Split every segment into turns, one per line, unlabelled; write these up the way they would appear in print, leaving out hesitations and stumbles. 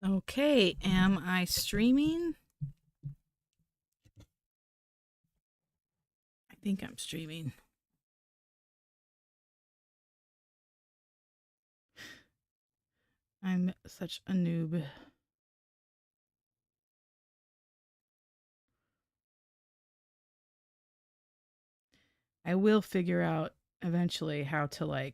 Okay, am I streaming? I think I'm streaming. I'm such a noob. I will figure out eventually how to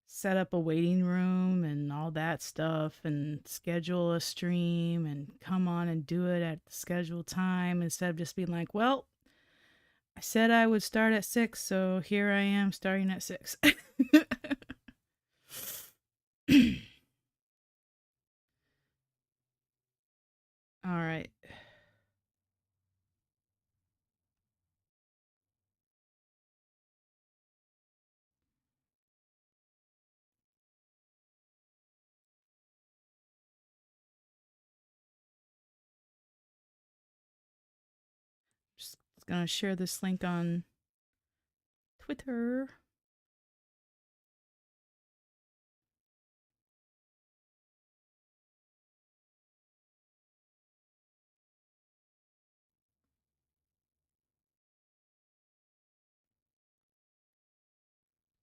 set up a waiting room and all that stuff and schedule a stream and come on and do it at the scheduled time instead of just being like, well, I said I would start at 6, so here I am starting at 6. All right. Just gonna share this link on Twitter.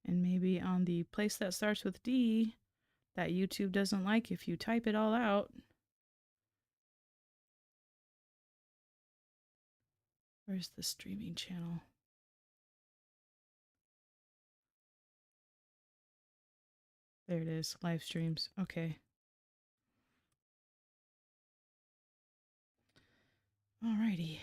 And maybe on the place that starts with D that YouTube doesn't like if you type it all out. Where's the streaming channel? There it is, live streams. Okay. Alrighty.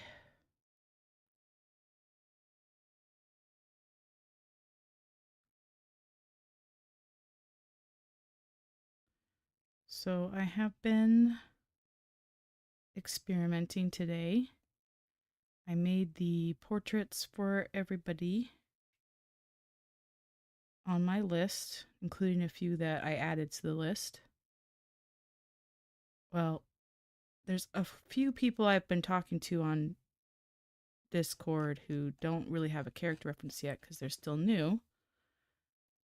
So I have been experimenting today. I made the portraits for everybody on my list, including a few that I added to the list. Well, there's a few people I've been talking to on Discord who don't really have a character reference yet because they're still new.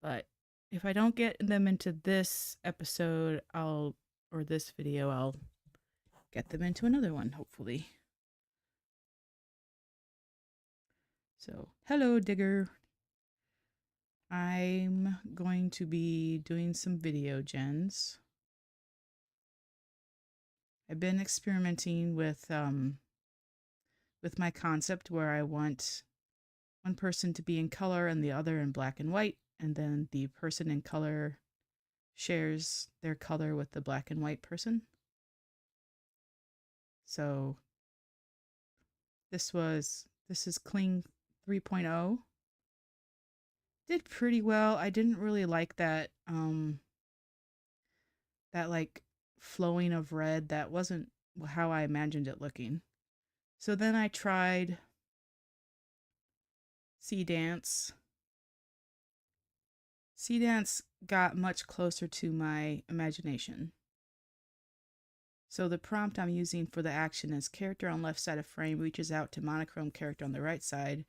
But if I don't get them into this episode, or this video, I'll get them into another one, hopefully. So, hello, Digger. I'm going to be doing some video gens. I've been experimenting with my concept where I want one person to be in color and the other in black and white, and then the person in color shares their color with the black and white person. So this is Kling 3.0. Did pretty well. I didn't really like that like flowing of red. That wasn't how I imagined it looking. So then I tried Sea Dance. Sea Dance got much closer to my imagination. So the prompt I'm using for the action is character on left side of frame reaches out to monochrome character on the right side.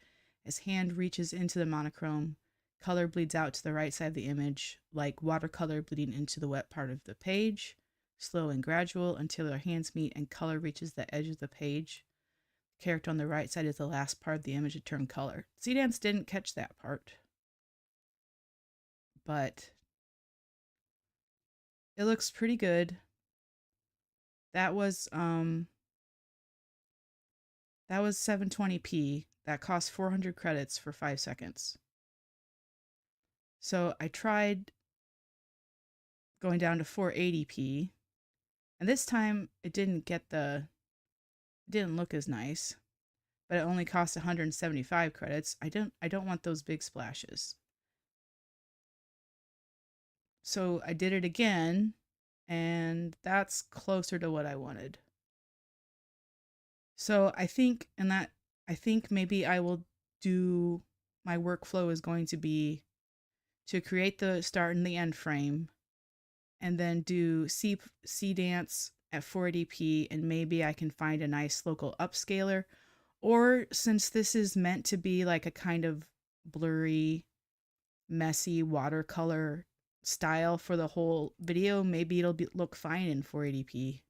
As hand reaches into the monochrome, color bleeds out to the right side of the image, like watercolor bleeding into the wet part of the page, slow and gradual until their hands meet and color reaches the edge of the page. The character on the right side is the last part of the image to turn color. Sea Dance didn't catch that part, but it looks pretty good. That was 720p. That cost 400 credits for 5 seconds. So I tried going down to 480p, and this time it didn't look as nice, but it only cost 175 credits. I don't want those big splashes. So I did it again, and that's closer to what I wanted. So I think maybe I will do my workflow is going to be to create the start and the end frame and then do Sea Dance at 480p, and maybe I can find a nice local upscaler. Or since this is meant to be like a kind of blurry, messy watercolor style for the whole video, maybe look fine in 480p.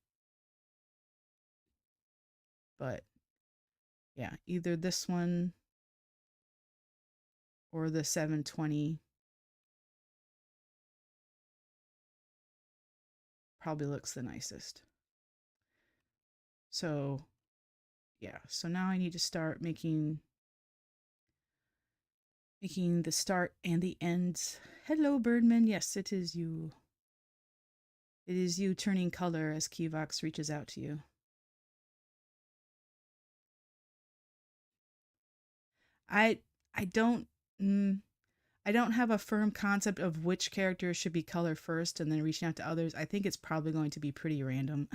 But yeah, either this one or the 720 probably looks the nicest. So yeah, so now I need to start making the start and the ends. Hello, Birdman. Yes, it is you. It is you turning color as Kivox reaches out to you. I I don't I don't have a firm concept of which characters should be color first and then reaching out to others. I think it's probably going to be pretty random.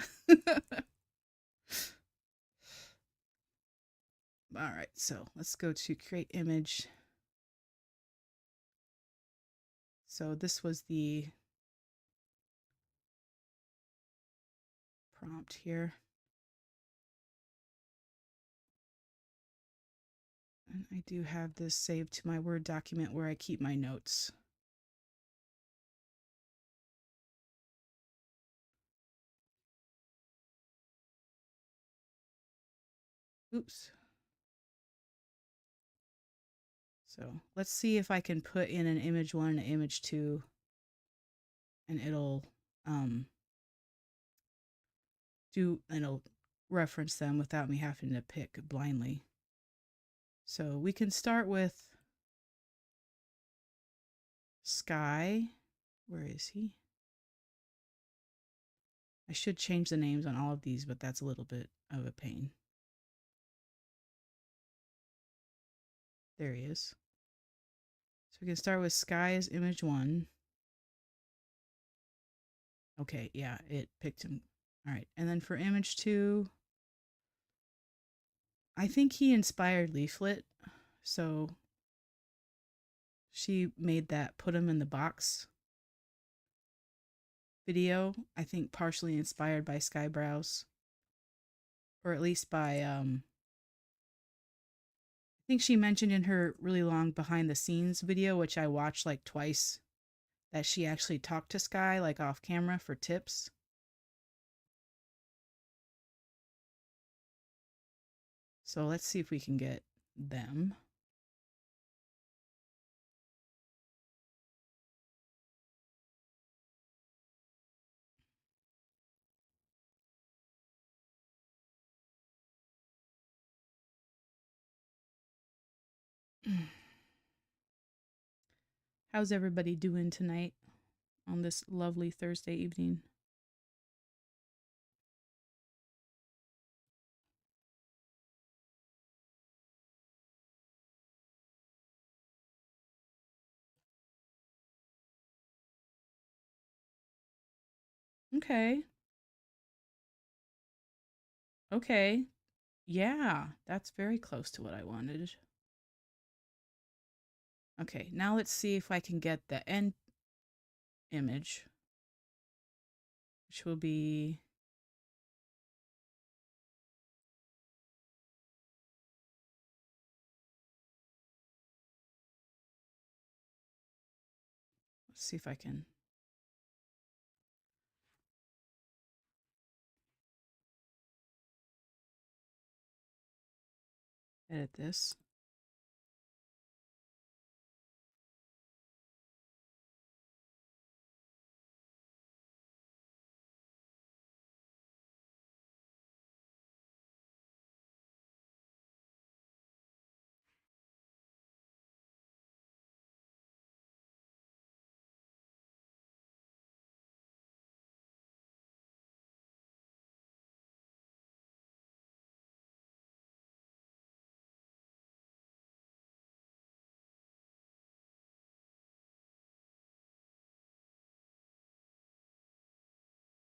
All right, so let's go to create image. So this was the prompt here. And I do have this saved to my Word document where I keep my notes. Oops. So let's see if I can put in an image 1 and an image 2 and it'll reference them without me having to pick blindly. So we can start with Sky. Where is he? I should change the names on all of these, but that's a little bit of a pain. There he is. So we can start with Sky as image 1. Okay, yeah, it picked him. All right, and then for image 2, I think he inspired Leaflet. So she made that put him in the box video, I think partially inspired by Skybrows. Or at least by I think she mentioned in her really long behind the scenes video, which I watched like twice, that she actually talked to Sky like off camera for tips. So let's see if we can get them. How's everybody doing tonight on this lovely Thursday evening? Okay. Okay. Yeah, that's very close to what I wanted. Okay, now let's see if I can get the end image, which will be let's see if I can edit this.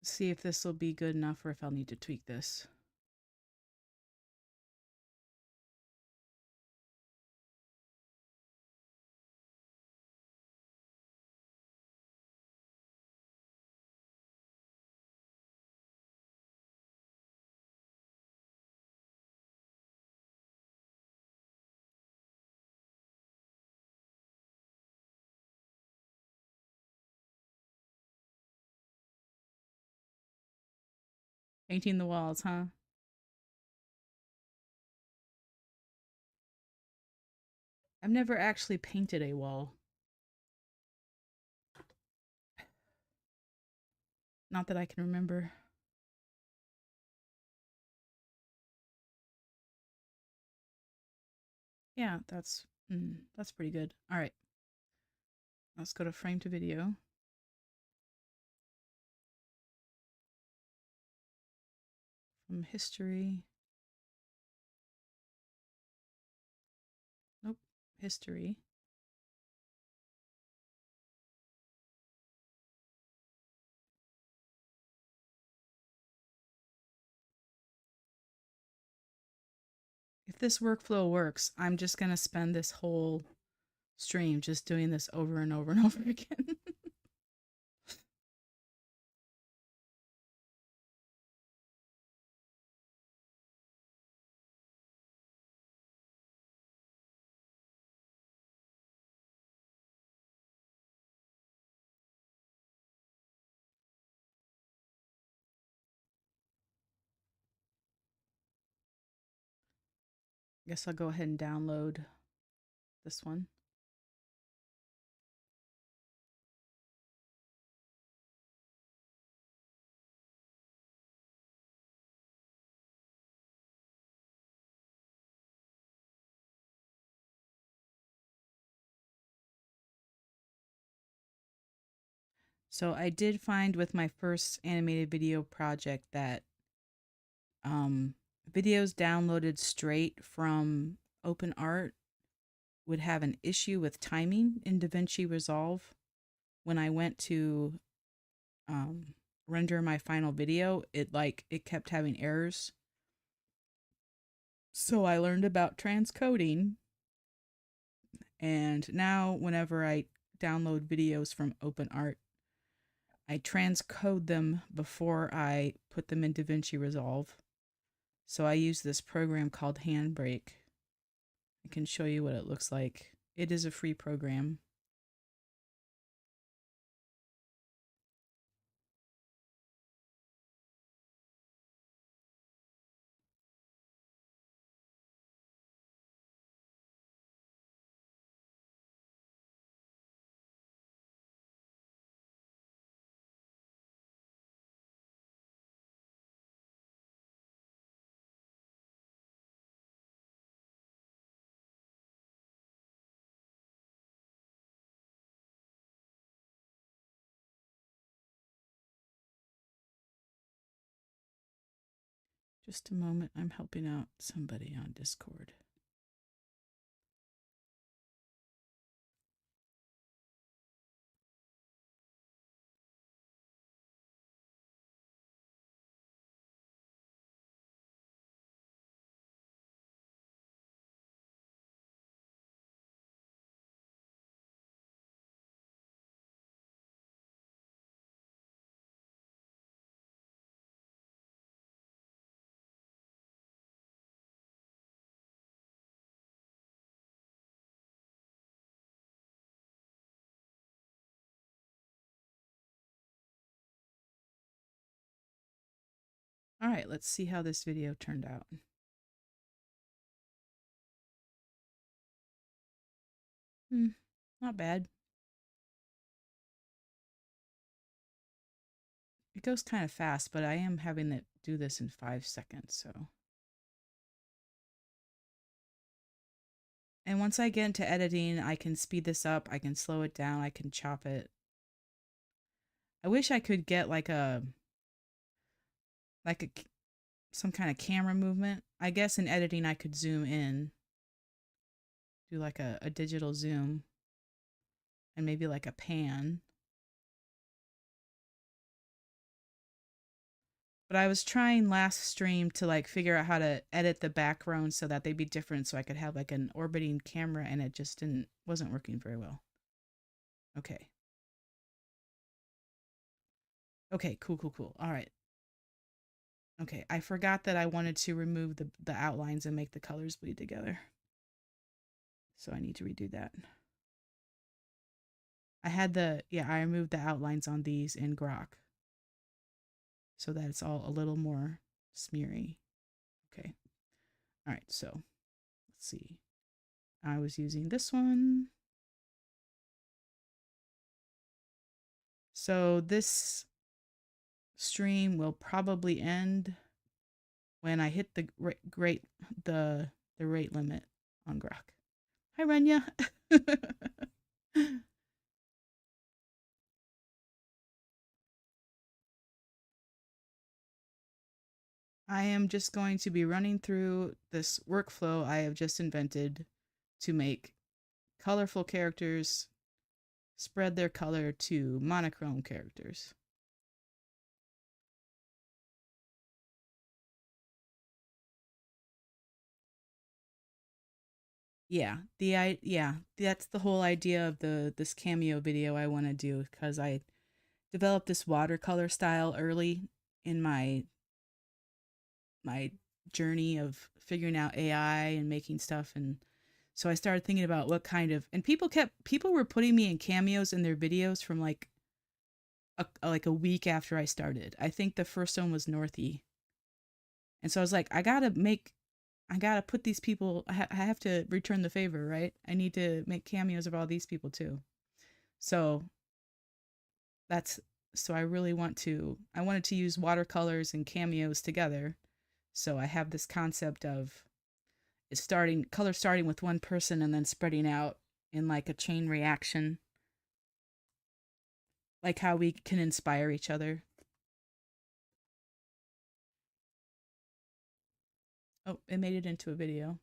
See if this will be good enough or if I'll need to tweak this. Painting the walls, huh? I've never actually painted a wall. Not that I can remember. Yeah, that's pretty good. All right, let's go to frame to video. From history. Nope, history. If this workflow works, I'm just going to spend this whole stream just doing this over and over and over again. I guess I'll go ahead and download this one. So I did find with my first animated video project that videos downloaded straight from OpenArt would have an issue with timing in DaVinci Resolve. When I went to render my final video, it kept having errors. So I learned about transcoding, and now whenever I download videos from OpenArt, I transcode them before I put them in DaVinci Resolve. So I use this program called Handbrake. I can show you what it looks like. It is a free program. Just a moment, I'm helping out somebody on Discord. All right, let's see how this video turned out. Not bad. It goes kind of fast, but I am having it do this in 5 seconds, so. And once I get into editing, I can speed this up, I can slow it down, I can chop it. I wish I could get like a some kind of camera movement. I guess in editing I could zoom in, do like a digital zoom, and maybe like a pan. But I was trying last stream to like figure out how to edit the background so that they'd be different so I could have like an orbiting camera, and it just wasn't working very well. Okay. Okay, cool. All right. Okay, I forgot that I wanted to remove the outlines and make the colors bleed together. So I need to redo that. I removed the outlines on these in Grok. so that it's all a little more smeary. Okay. All right, so let's see. I was using this one. So this stream will probably end when I hit the rate limit on Grok. Hi, Renya. I am just going to be running through this workflow I have just invented to make colorful characters spread their color to monochrome characters. Yeah, that's the whole idea of this cameo video I want to do, because I developed this watercolor style early in my journey of figuring out AI and making stuff. And so I started thinking about what kind of, and people were putting me in cameos in their videos from like a week after I started. I think the first one was Northy. And so I was like, I gotta put these people, I have to return the favor, right? I need to make cameos of all these people too. So that's, so I wanted to use watercolors and cameos together. So I have this concept of color starting with one person and then spreading out in like a chain reaction, like how we can inspire each other. Oh, it made it into a video.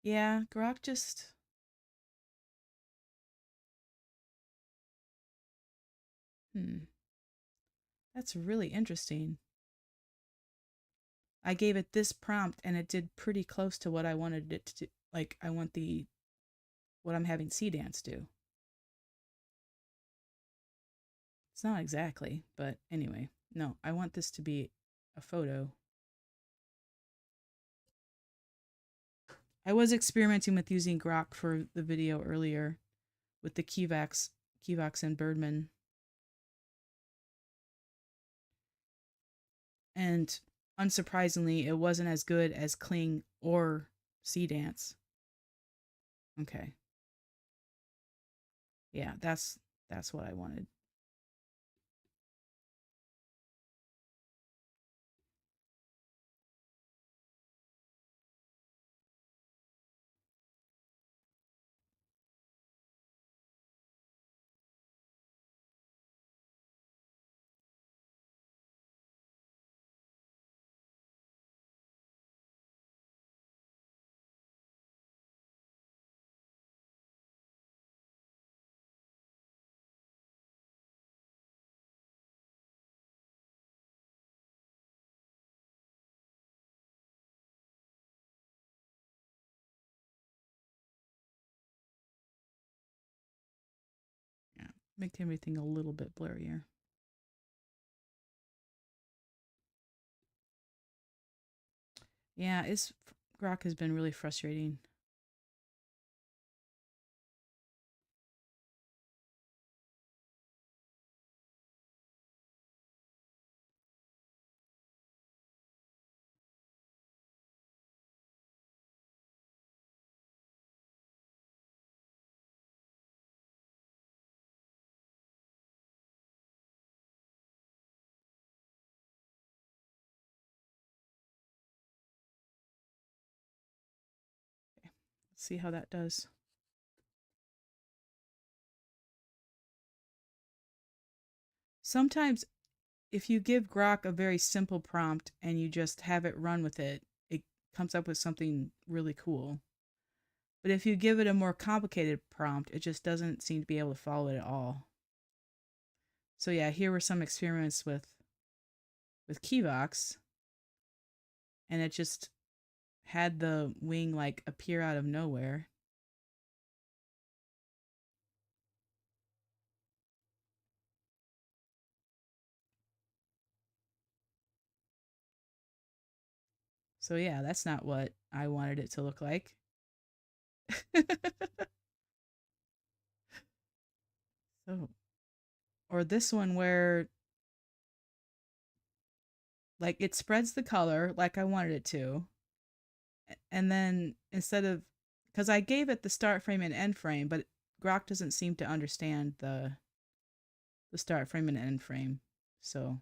Yeah, Grok just, hmm, that's really interesting. I gave it this prompt and it did pretty close to what I wanted it to do. Like I want what I'm having C Dance do. It's not exactly, but anyway, no, I want this to be a photo. I was experimenting with using Grok for the video earlier with the Kivox and Birdman. And unsurprisingly, it wasn't as good as Kling or C Dance. Okay. Yeah, that's what I wanted. Yeah, make everything a little bit blurrier. Yeah, Grok has been really frustrating. Okay, let's see how that does. Sometimes if you give Grok a very simple prompt and you just have it run with it, it comes up with something really cool. But if you give it a more complicated prompt, it just doesn't seem to be able to follow it at all. So yeah, here were some experiments with Kivox, and it just had the wing like appear out of nowhere. So yeah, that's not what I wanted it to look like. So, or this one where like it spreads the color like I wanted it to. And then instead of, because I gave it the start frame and end frame, but Grok doesn't seem to understand the start frame and end frame. So,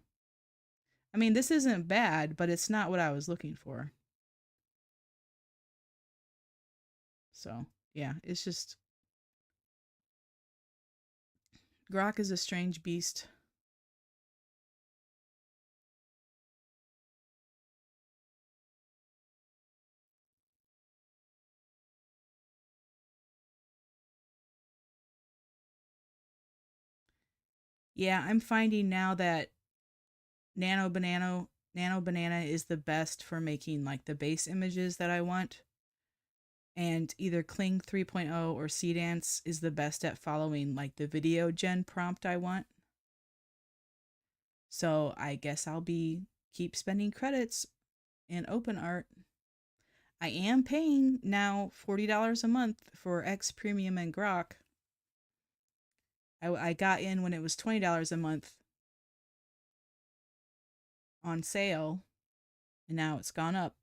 I mean, this isn't bad, but it's not what I was looking for. So, yeah, it's just Grok is a strange beast. Yeah, I'm finding now that Nano Banana Nano Banana is the best for making like the base images that I want. And either Kling 3.0 or Seedance is the best at following like the video gen prompt I want. So I guess I'll be keep spending credits in OpenArt. I am paying now $40 a month for X Premium and Grok. I got in when it was $20 a month on sale, and now it's gone up.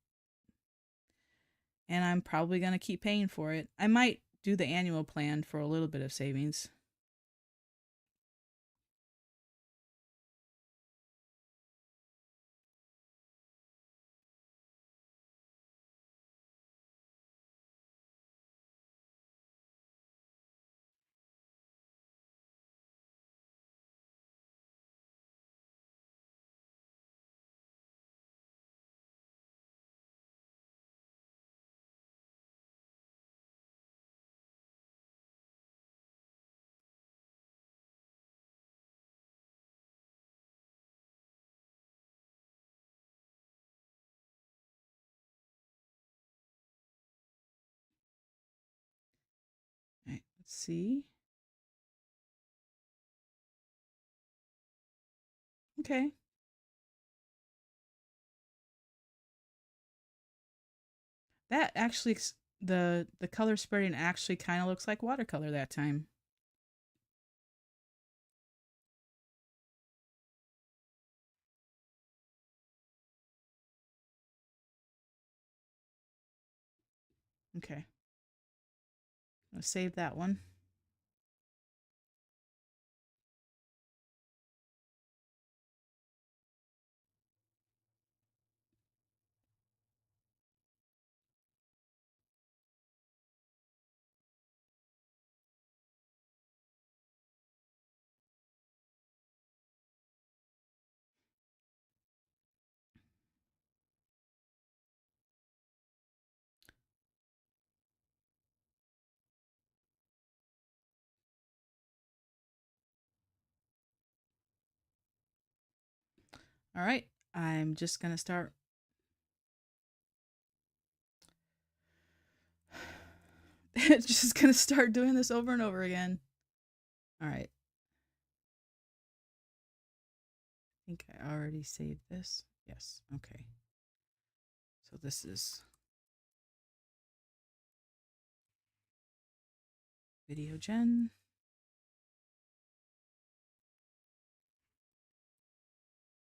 And I'm probably going to keep paying for it. I might do the annual plan for a little bit of savings. All right, let's see. Okay. That actually the color spreading actually kind of looks like watercolor that time. Okay. I'll save that one. All right. I'm just going to start. Just going to start doing this over and over again. All right. I think I already saved this. Yes. Okay. So this is video gen.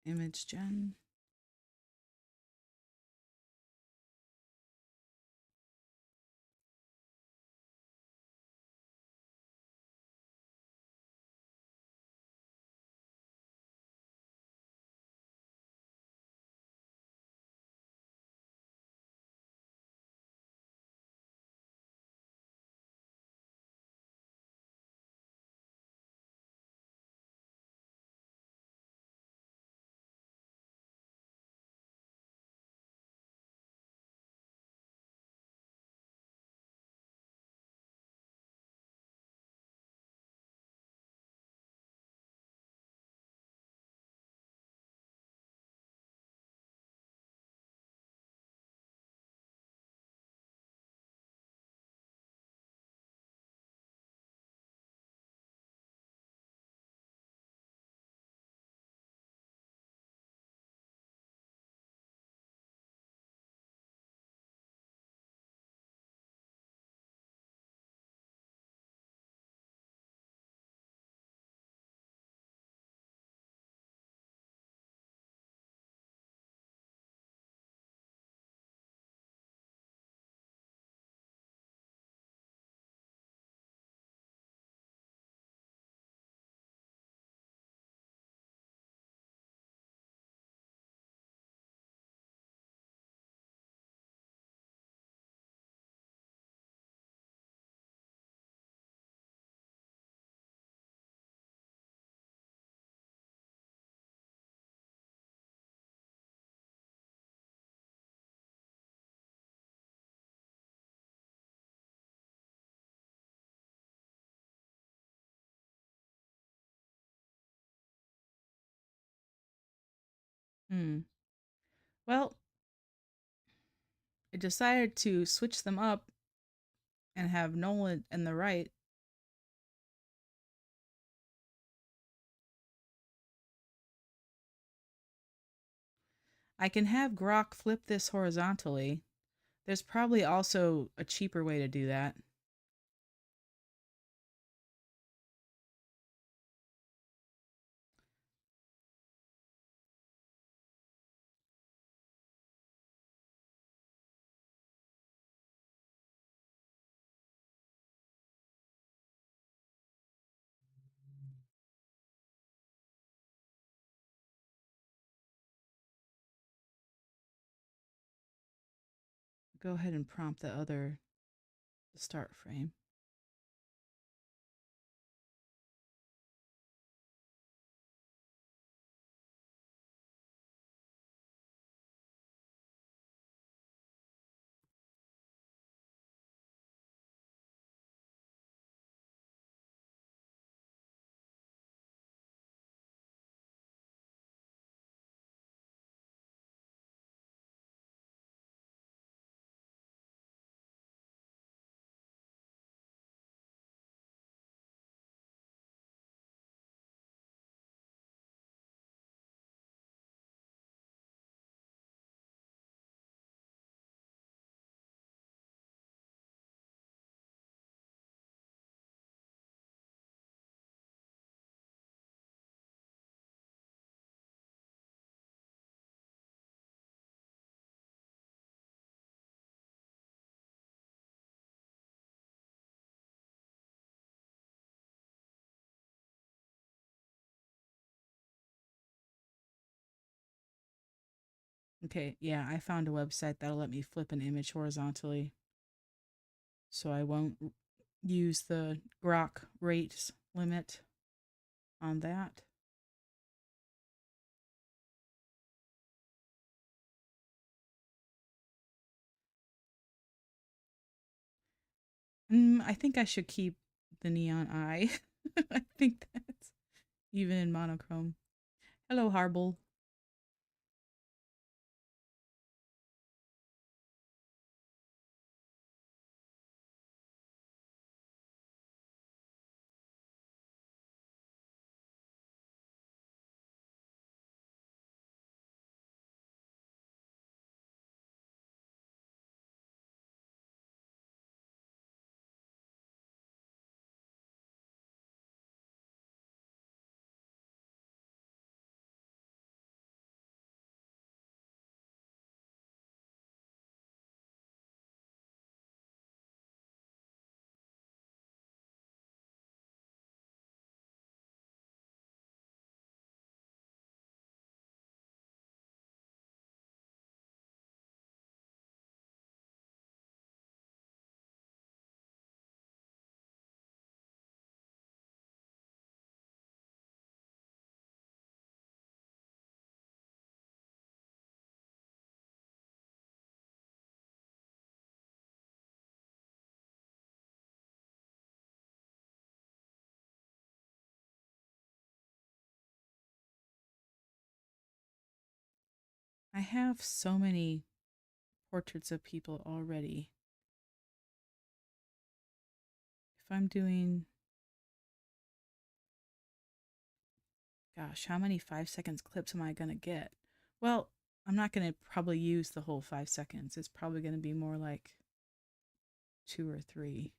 Image gen. Hmm. Well, I decided to switch them up and have Nolan in the right. I can have Grok flip this horizontally. There's probably also a cheaper way to do that. Go ahead and prompt the start frame. Okay, yeah, I found a website that'll let me flip an image horizontally. So I won't use the Grok rates limit on that. I think I should keep the neon eye. I think that's even in monochrome. Hello, Harble. I have so many portraits of people already. If I'm doing, gosh, how many 5 seconds clips am I going to get? Well, I'm not going to probably use the whole 5 seconds. It's probably going to be more like 2 or 3.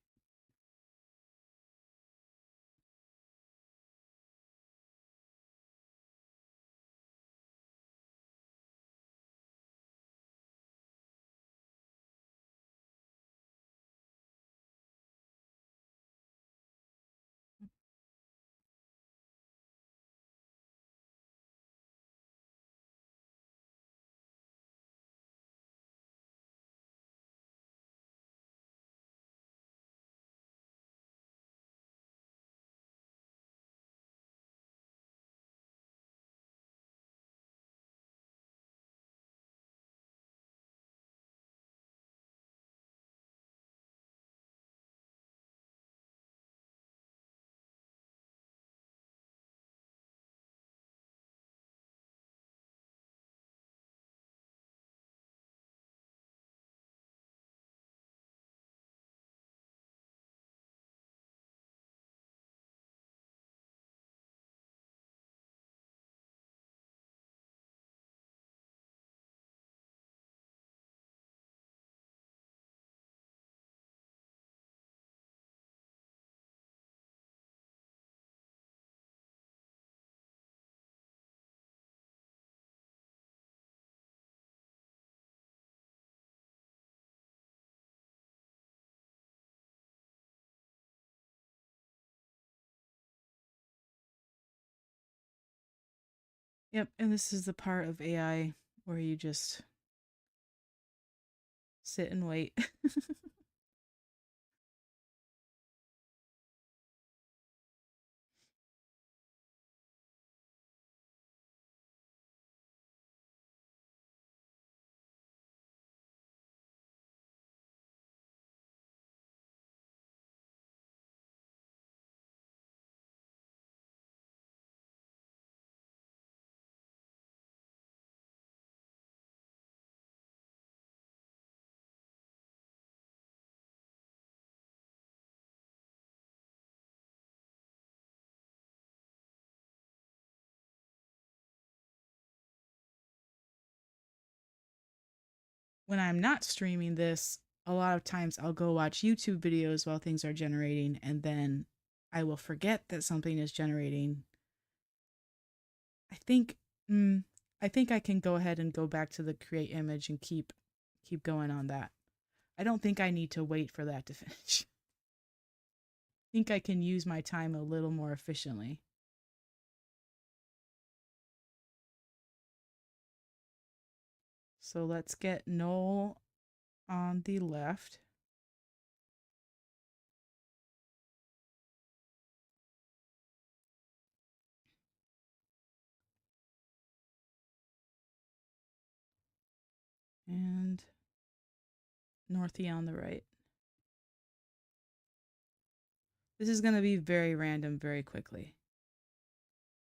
Yep, and this is the part of AI where you just sit and wait. When I'm not streaming this, a lot of times I'll go watch YouTube videos while things are generating, and then I will forget that something is generating. I think I think I can go ahead and go back to the create image and keep going on that. I don't think I need to wait for that to finish. I think I can use my time a little more efficiently. So let's get null on the left. And Northy on the right. This is going to be very random very quickly.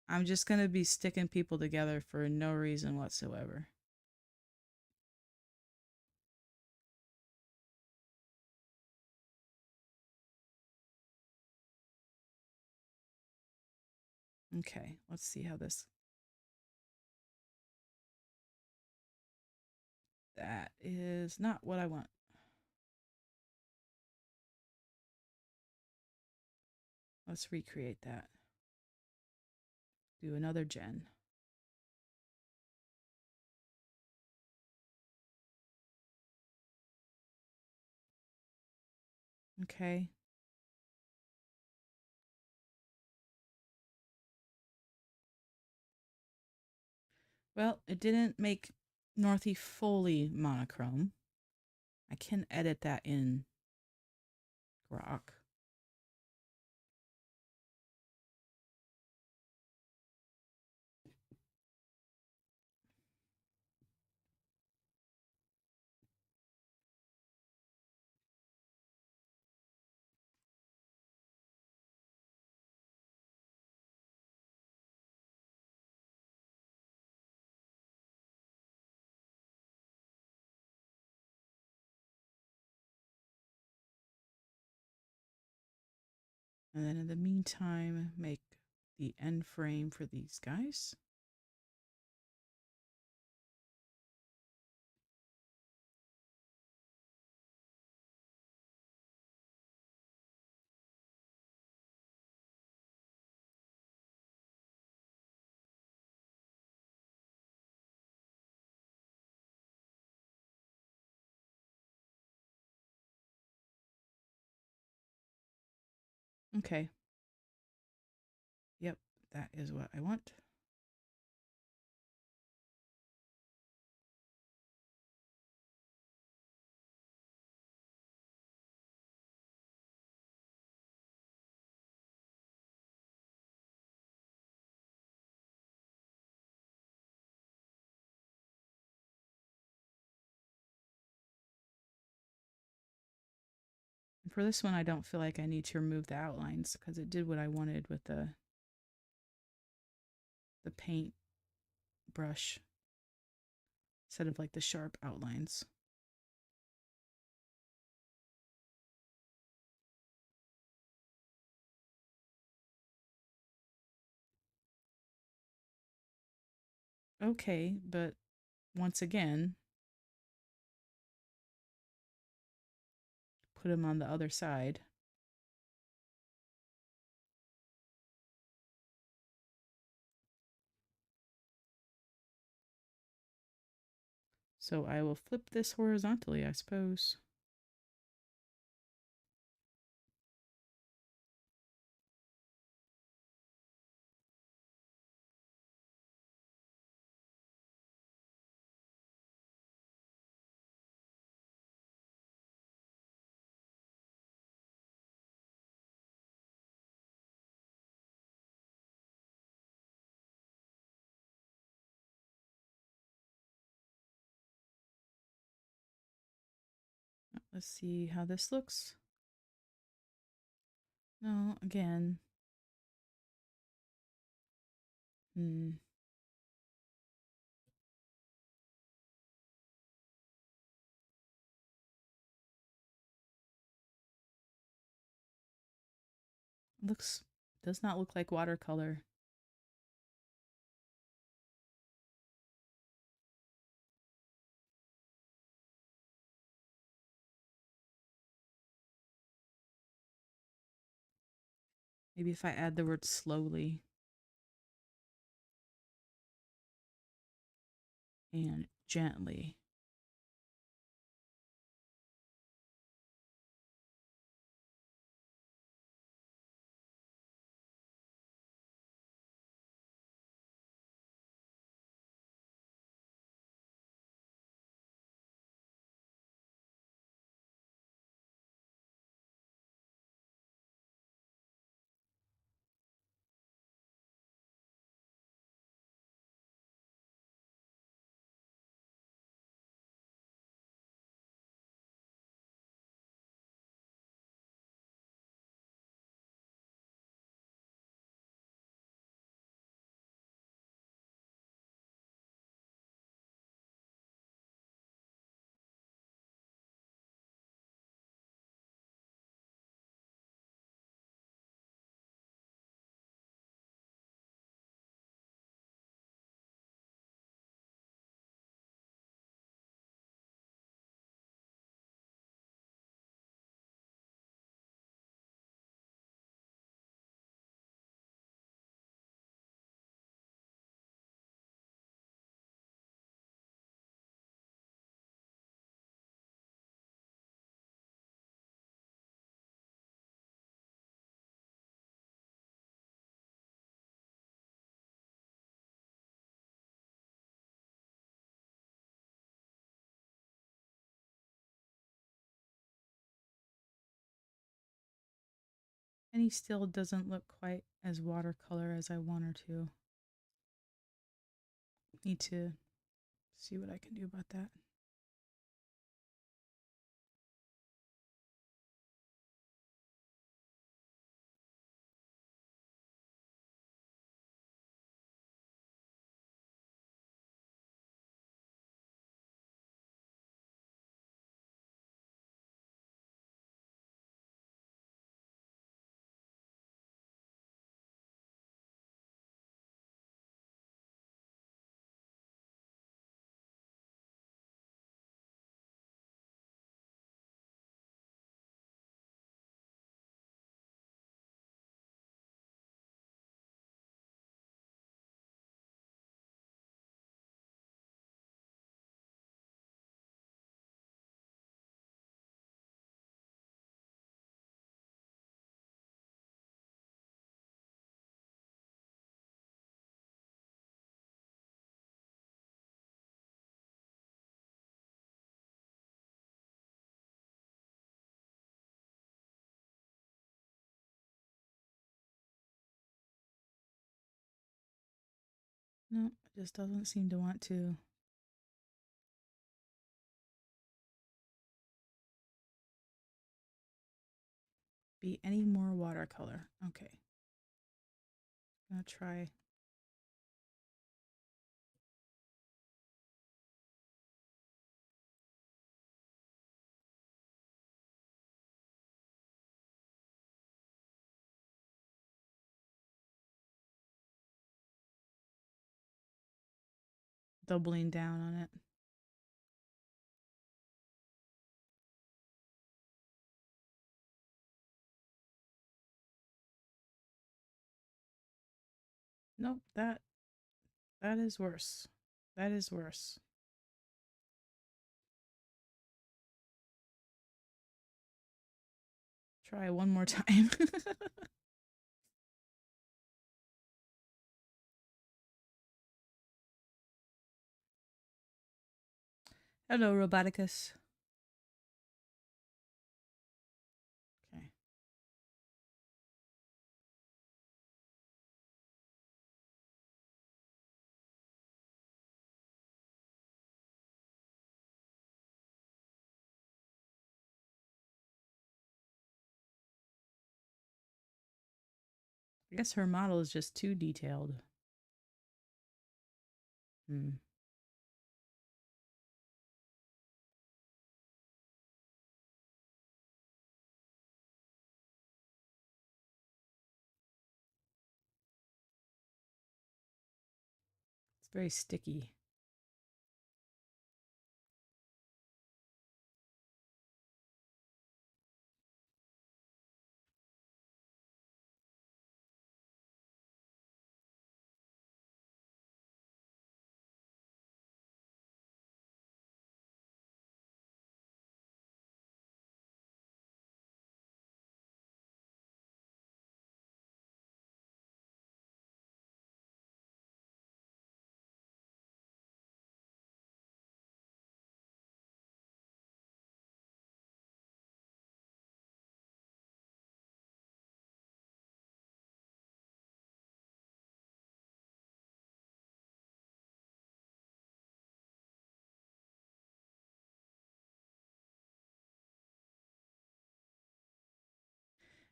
I'm just going to be sticking people together for no reason whatsoever. Okay, let's see how this... That is not what I want. Let's recreate that. Do another gen. Okay. Well, it didn't make Northy fully monochrome. I can edit that in Grok. And then in the meantime, make the end frame for these guys. Okay. Yep, that is what I want. And for this one, I don't feel like I need to remove the outlines because it did what I wanted with the paint brush instead of like the sharp outlines. Okay, but once again, put them on the other side. So I will flip this horizontally, I suppose. Let's see how this looks. No, again. Does not look like watercolor. Maybe if I add the word slowly and gently. And he still doesn't look quite as watercolor as I want her to. Need to see what I can do about that. No, it just doesn't seem to want to be any more watercolor. Okay. I'm gonna try. Doubling down on it. Nope, that is worse. That is worse. Try one more time. Hello, Roboticus. Okay. I guess her model is just too detailed. Hmm. It's very sticky.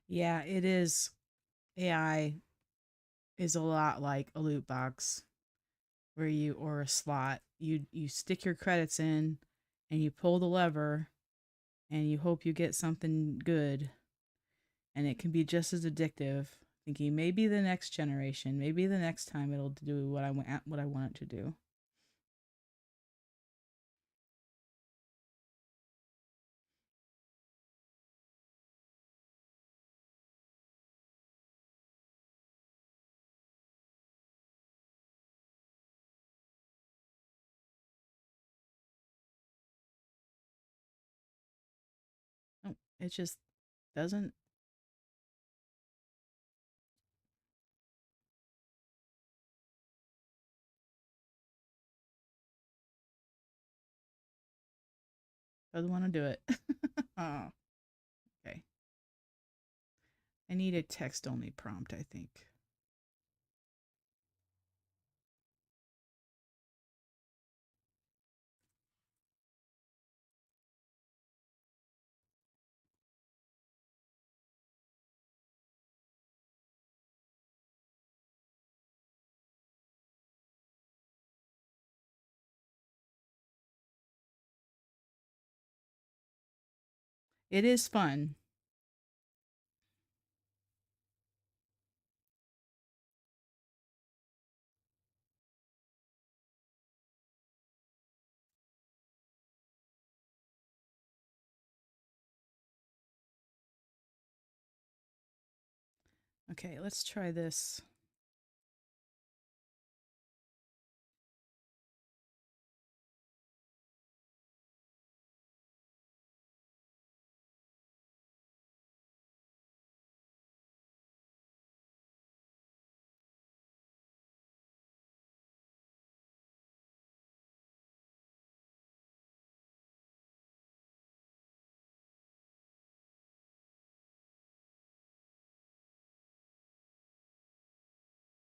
Yeah, it is. AI is a lot like a loot box where you or a slot. You stick your credits in and you pull the lever and you hope you get something good, and it can be just as addictive. Thinking maybe the next generation, maybe the next time it'll do what I want it to do. No, it just doesn't. Doesn't want to do it. Oh, okay. I need a text only prompt, I think. It is fun. Okay, let's try this.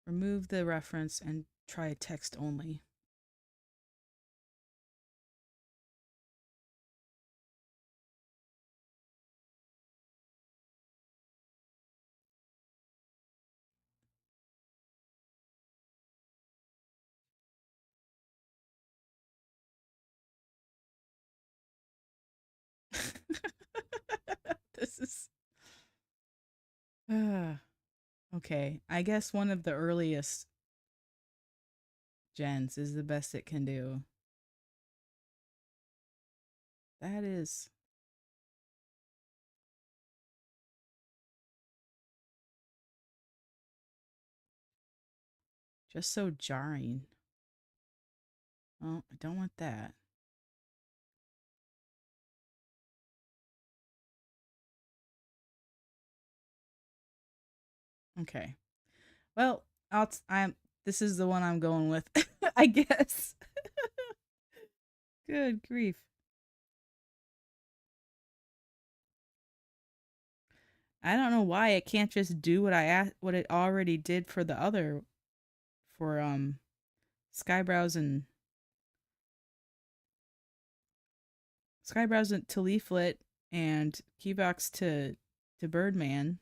Remove the reference and try text only. This is okay. I guess one of the earliest gens is the best it can do. That is just so jarring. Oh, I don't want that. Okay. Well, I'm this is the one I'm going with, I guess. Good grief. I don't know why it can't just do what it already did for the other for Skybrows and Skybrows to Leaflet and Keybox to Birdman.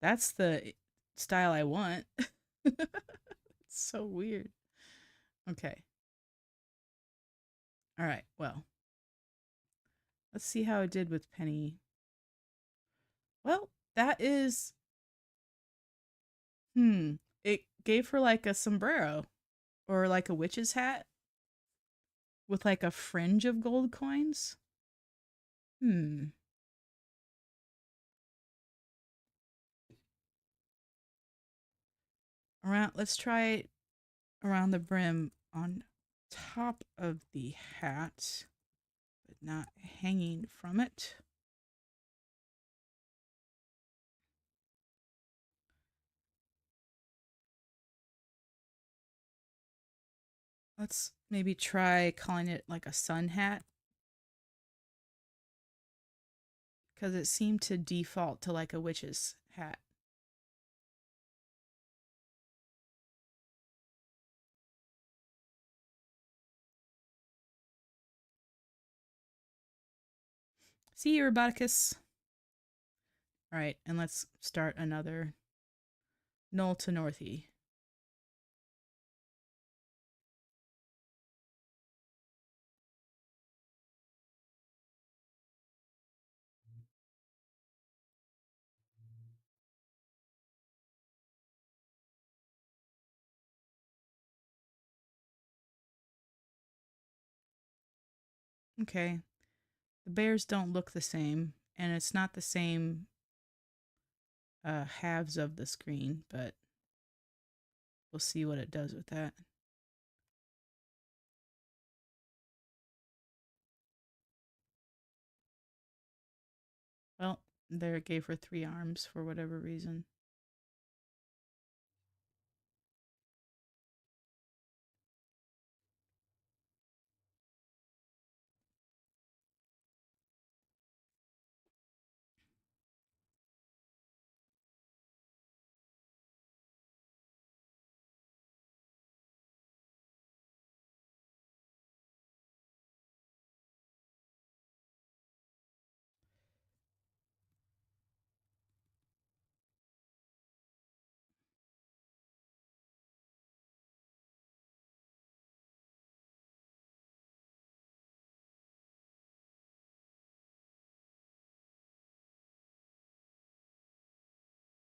That's style I want. It's so weird. Okay. All right. Well, let's see how it did with Penny. Well, that is it gave her like a sombrero or like a witch's hat with like a fringe of gold coins. Hmm. Around let's try it around the brim on top of the hat, but not hanging from it. Let's maybe try calling it like a sun hat because it seemed to default to like a witch's hat. See you, Roboticus. All right, and let's start another null to northy. Okay, the bears don't look the same, and it's not the same halves of the screen, but we'll see what it does with that. Well, there it gave her 3 arms for whatever reason.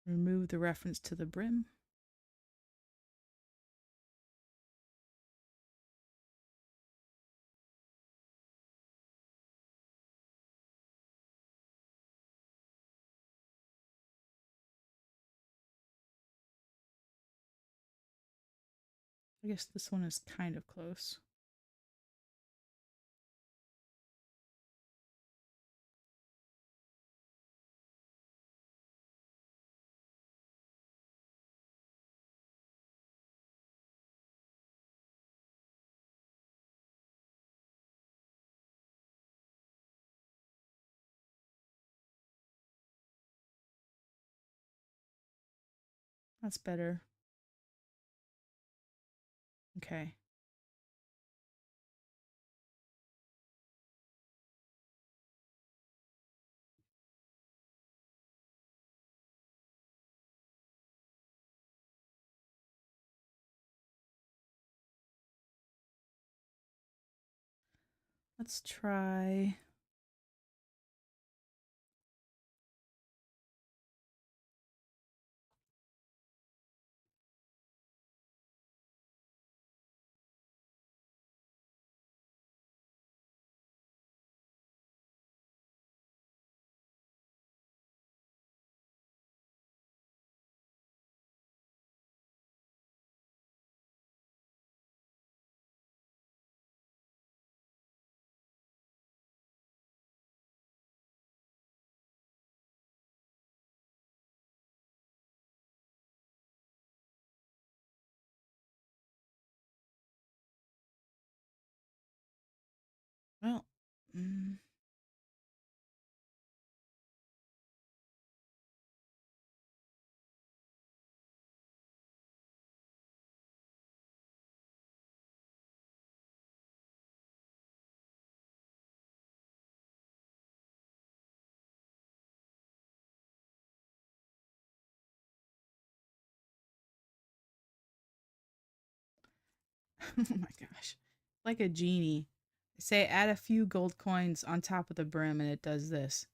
Remove the reference to the brim. I guess this one is kind of close. That's better. Okay. Let's try. Well, Oh my gosh. Like a genie. Say add a few gold coins on top of the brim and it does this.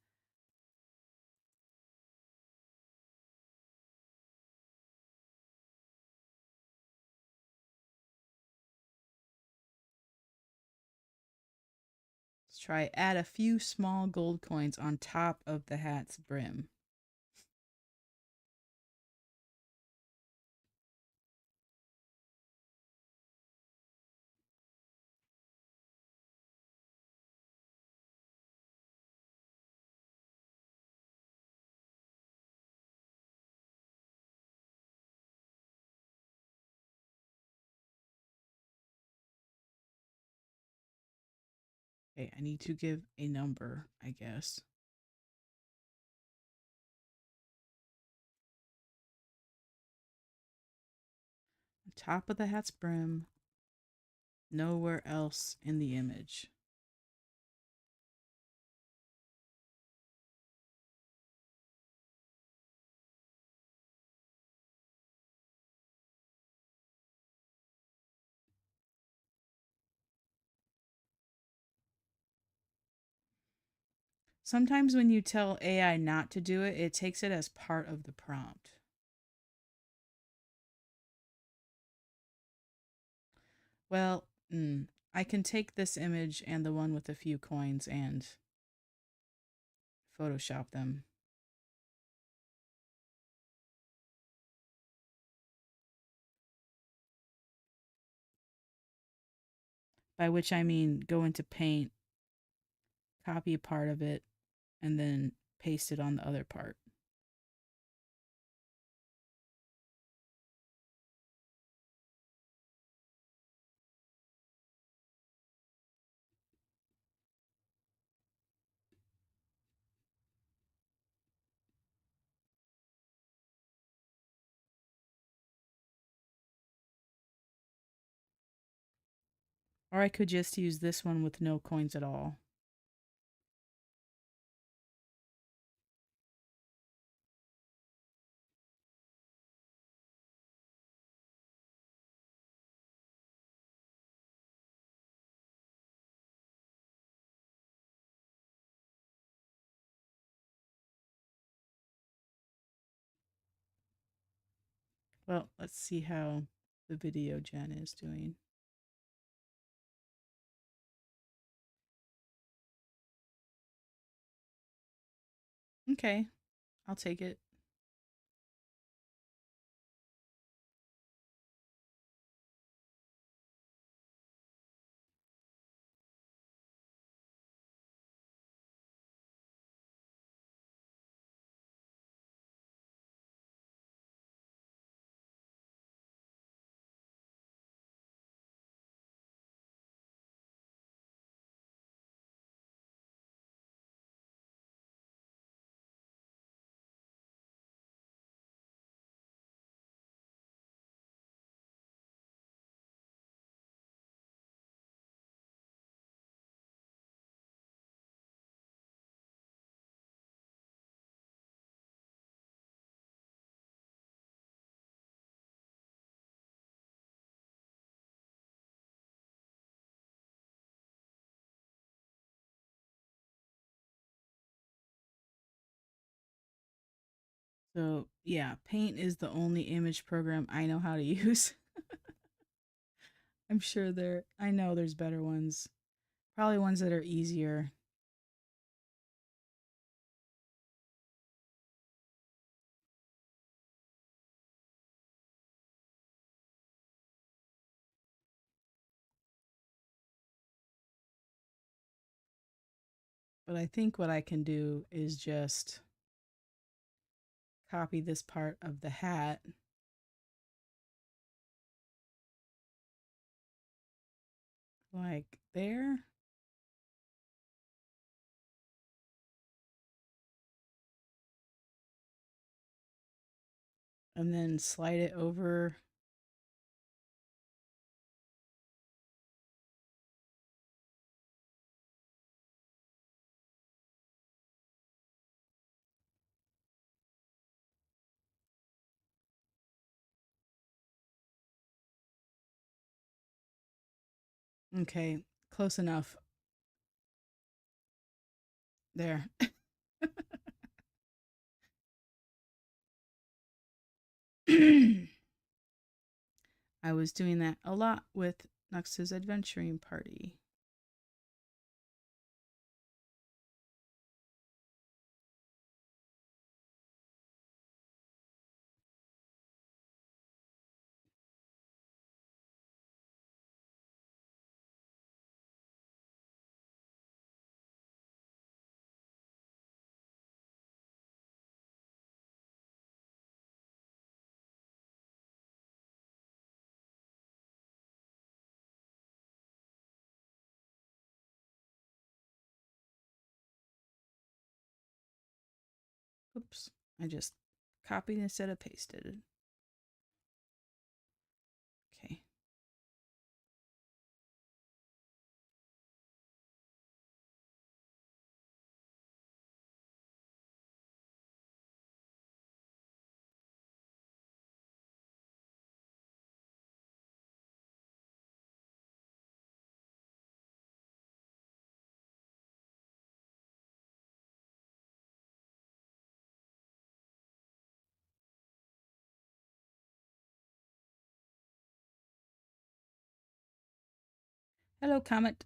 Let's try add a few small gold coins on top of the hat's brim. Okay, I need to give a number, I guess. On top of the hat's brim, nowhere else in the image. Sometimes when you tell AI not to do it, it takes it as part of the prompt. Well, I can take this image and the one with a few coins and Photoshop them. By which I mean go into Paint, copy a part of it, and then paste it on the other part. Or I could just use this one with no coins at all. Well, let's see how the video gen is doing. Okay, I'll take it. So yeah, Paint is the only image program I know how to use. I know there's better ones. Probably ones that are easier. But I think what I can do is just copy this part of the hat like there. And then slide it over. Okay, close enough. There. I was doing that a lot with Nux's adventuring party. Oops, I just copied instead of pasted. Okay. Hello, Comet.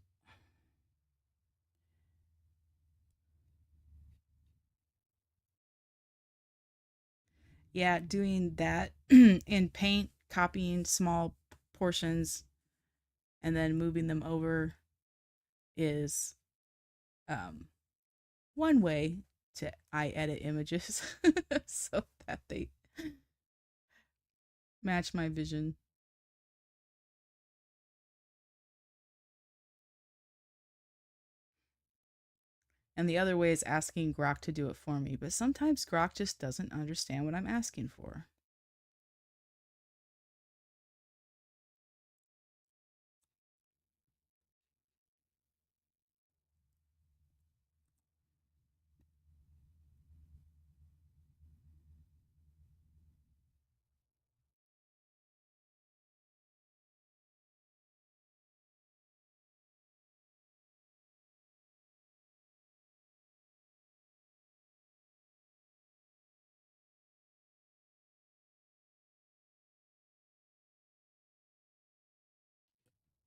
Yeah, doing that in Paint, copying small portions and then moving them over is um, one way to I edit images so that they match my vision. And the other way is asking Grok to do it for me, but sometimes Grok just doesn't understand what I'm asking for.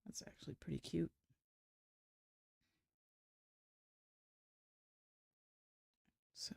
That's actually pretty cute. So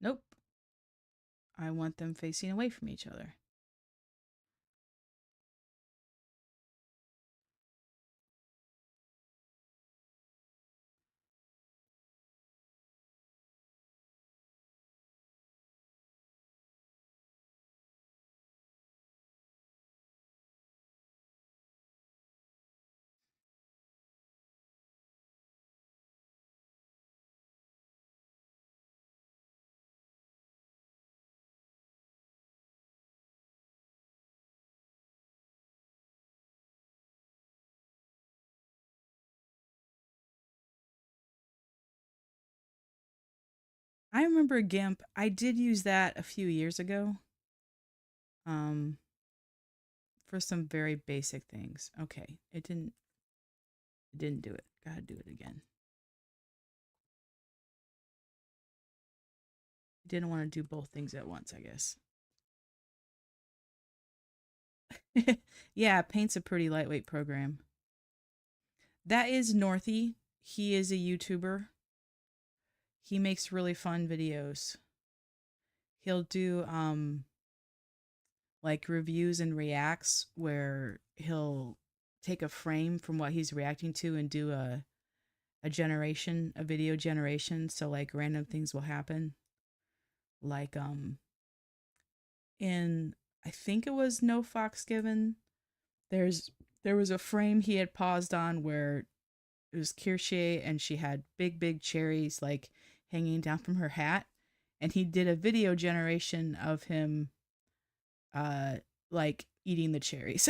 nope. I want them facing away from each other. I remember GIMP. I did use that a few years ago. Um, for some very basic things. Okay, it didn't do it. Gotta do it again. Didn't want to do both things at once, I guess. Yeah, Paint's a pretty lightweight program. That is Northy. He is a YouTuber. He makes really fun videos. He'll do like reviews and reacts where he'll take a frame from what he's reacting to and do a video generation, so like random things will happen. Like in I think it was No Fox Given, there was a frame he had paused on where it was Kirsche and she had big cherries like hanging down from her hat, and he did a video generation of him uh like eating the cherries.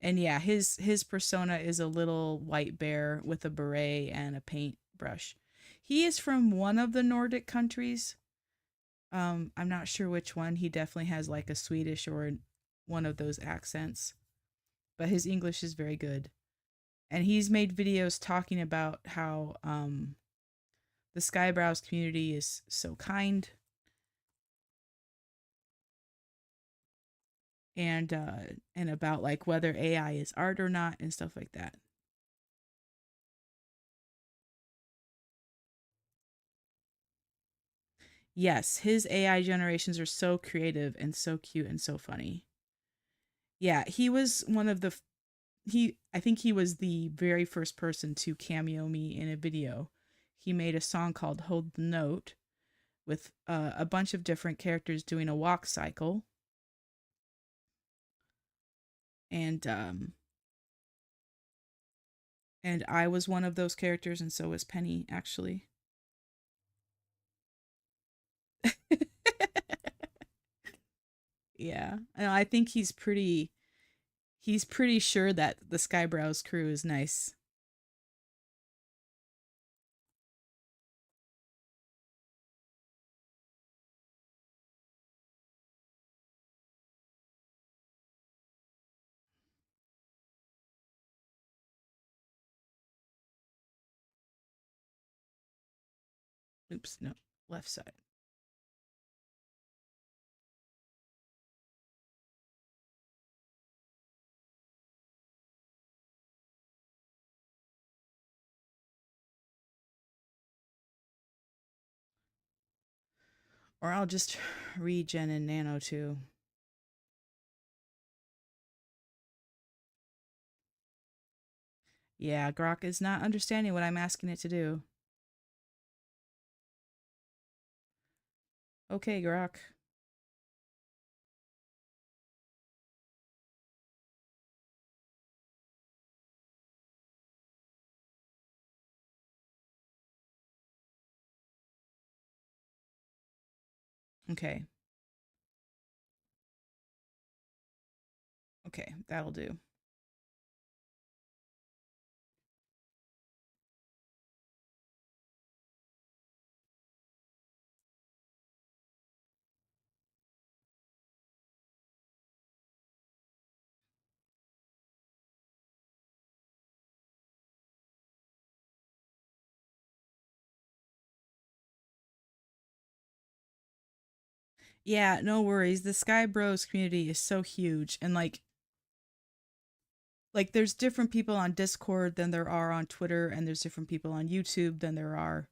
And yeah, his persona is a little white bear with a beret and a paintbrush. He is from one of the Nordic countries. I'm not sure which one. He definitely has like a Swedish or one of those accents, but his English is very good. And he's made videos talking about how the Skybrows community is so kind, and about like whether AI is art or not and stuff like that. Yes, his AI generations are so creative and so cute and so funny. Yeah, he was one of the he I think he was the very first person to cameo me in a video. He made a song called Hold the Note with a bunch of different characters doing a walk cycle, and and I was one of those characters, and so was Penny actually. Yeah, and I think he's pretty sure that the Skybrows crew is nice. Oops, no, left side. Or I'll just regen in Nano too. Yeah, Grok is not understanding what I'm asking it to do. Okay, Grok. Okay. Okay, that'll do. Yeah, no worries. The Sky Bros community is so huge, and like there's different people on Discord than there are on Twitter, and there's different people on YouTube than there are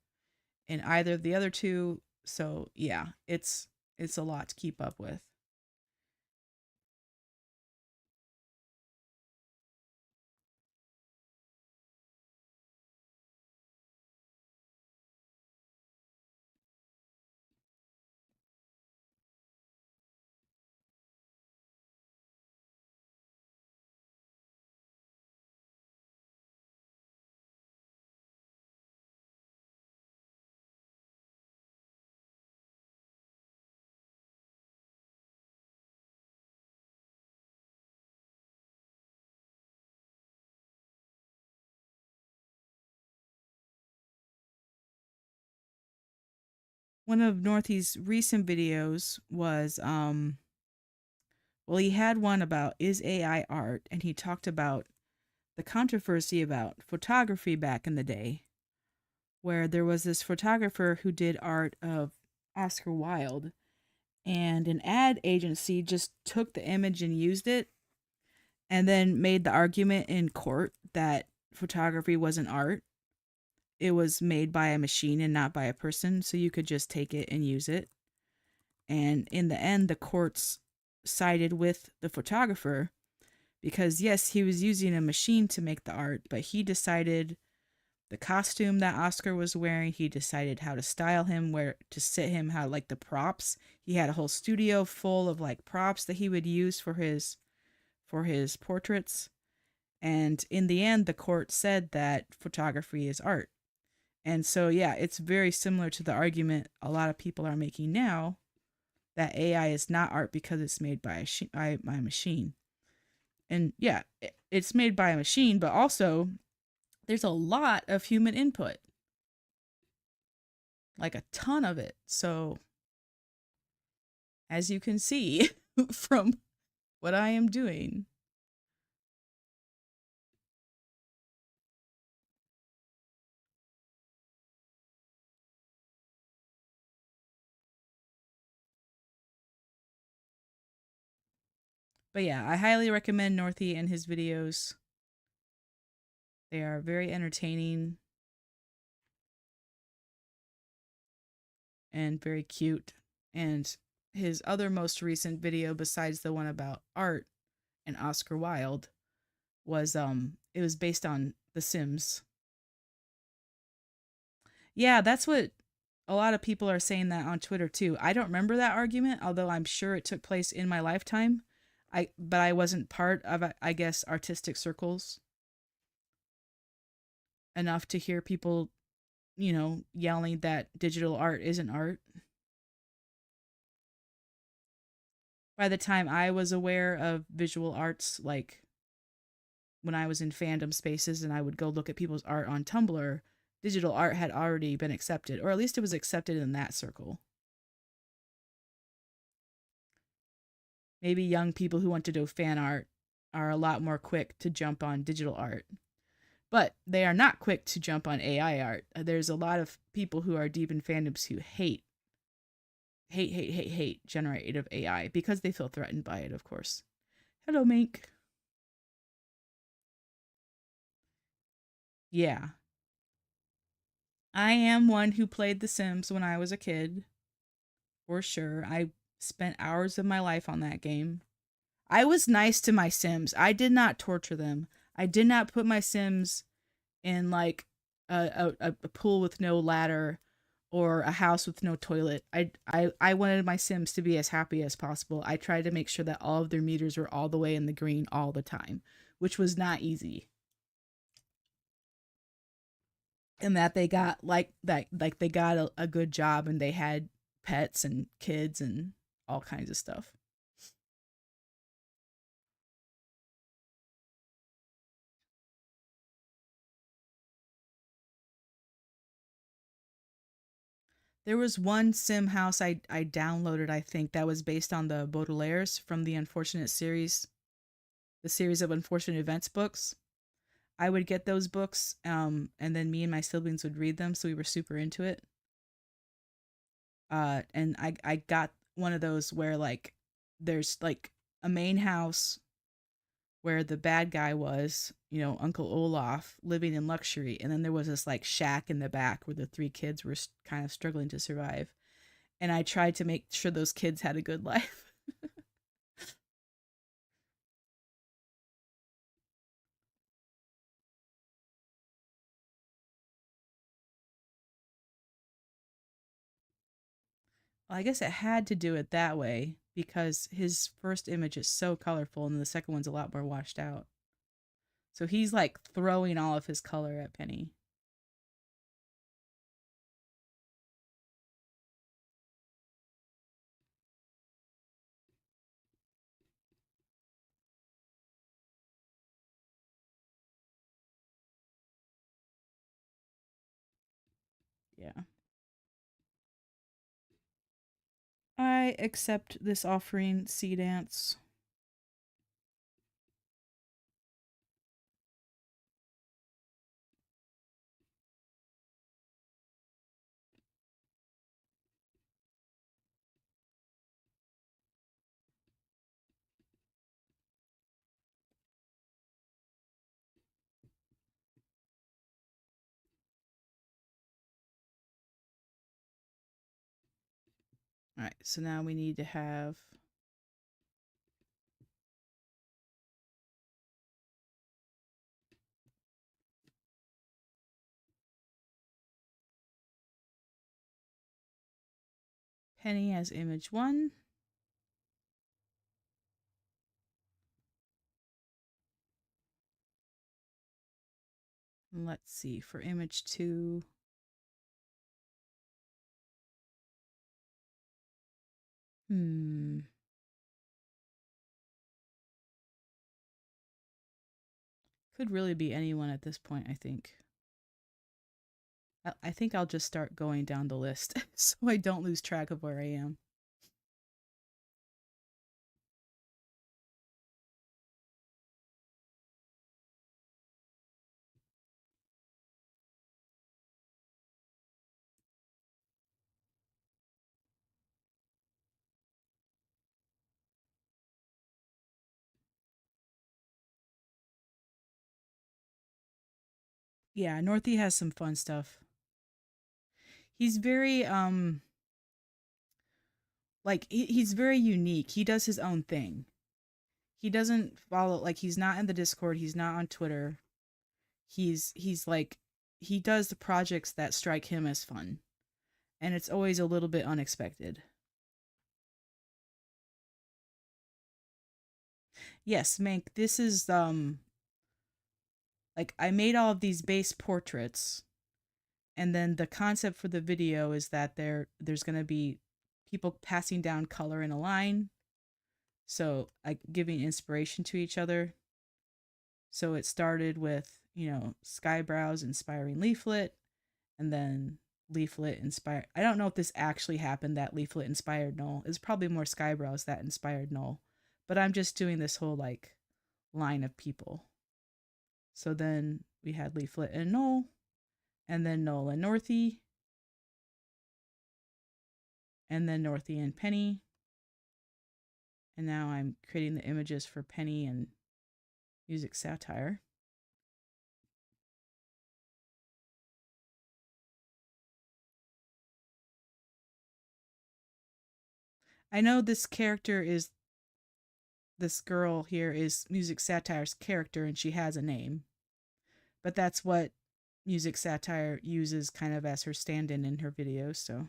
in either of the other two. So yeah, it's a lot to keep up with. One of Northy's recent videos was Well, he had one about is AI art, and he talked about the controversy about photography back in the day, where there was this photographer who did art of Oscar Wilde, and an ad agency just took the image and used it, and then made the argument in court that photography wasn't art. It was made by a machine and not by a person, so you could just take it and use it. And in the end, the courts sided with the photographer because, yes, he was using a machine to make the art, but he decided the costume that Oscar was wearing, he decided how to style him, where to sit him, how like the props. He had a whole studio full of like props that he would use for his portraits. And in the end, the court said that photography is art. And so, yeah, it's very similar to the argument a lot of people are making now that AI is not art because it's made by a machine. And yeah, it's made by a machine, but also there's a lot of human input, like a ton of it. So, as you can see from what I am doing, but yeah, I highly recommend Northy and his videos. They are very entertaining and very cute. And his other most recent video, besides the one about art and Oscar Wilde, was it was based on The Sims. Yeah, that's what a lot of people are saying that on Twitter too. I don't remember that argument, although I'm sure it took place in my lifetime. But I wasn't part of, I guess, artistic circles enough to hear people, yelling that digital art isn't art. By the time I was aware of visual arts, like when I was in fandom spaces and I would go look at people's art on Tumblr, digital art had already been accepted, or at least it was accepted in that circle. Maybe young people who want to do fan art are a lot more quick to jump on digital art, but they are not quick to jump on AI art. There's a lot of people who are deep in fandoms who hate generative AI because they feel threatened by it, of course. Hello, Mink. Yeah. I am one who played The Sims when I was a kid, for sure. I spent hours of my life on that game. I was nice to my Sims. I did not torture them. I did not put my Sims in like a pool with no ladder or a house with no toilet. I wanted my Sims to be as happy as possible. I tried to make sure that all of their meters were all the way in the green all the time, which was not easy. And that they got like they got a good job and they had pets and kids and all kinds of stuff. There was one sim house I downloaded, I think, that was based on the Baudelaires from the Unfortunate series, the series of Unfortunate Events books. I would get those books, and then me and my siblings would read them, so we were super into it. And I got one of those where like there's like a main house where the bad guy was, Uncle Olaf living in luxury, and then there was this like shack in the back where the three kids were kind of struggling to survive. And I tried to make sure those kids had a good life. Well, I guess it had to do it that way because his first image is so colorful and the second one's a lot more washed out. So he's like throwing all of his color at Penny. Yeah. I accept this offering, Sea Dance. All right, so now we need to have Penny as image 1. And let's see, for image 2, could really be anyone at this point, I think. I think I'll just start going down the list so I don't lose track of where I am. Yeah, Northy has some fun stuff. He's very like he's very unique. He does his own thing. He doesn't follow, like, he's not in the Discord, he's not on Twitter. He's like, he does the projects that strike him as fun. And it's always a little bit unexpected. Yes, Mank, this is like, I made all of these base portraits, and then the concept for the video is that there's going to be people passing down color in a line, so like giving inspiration to each other. So it started with, Skybrows inspiring Leaflet, and then Leaflet inspired, I don't know if this actually happened, that Leaflet inspired Null. It's probably more Skybrows that inspired Null, but I'm just doing this whole like line of people. So then we had Leaflet and Null, and then Null and Northy, and then Northy and Penny. And now I'm creating the images for Penny and Music Satire. I know this girl here is Music Satire's character, and she has a name, but that's what Music Satire uses kind of as her stand-in in her videos, so.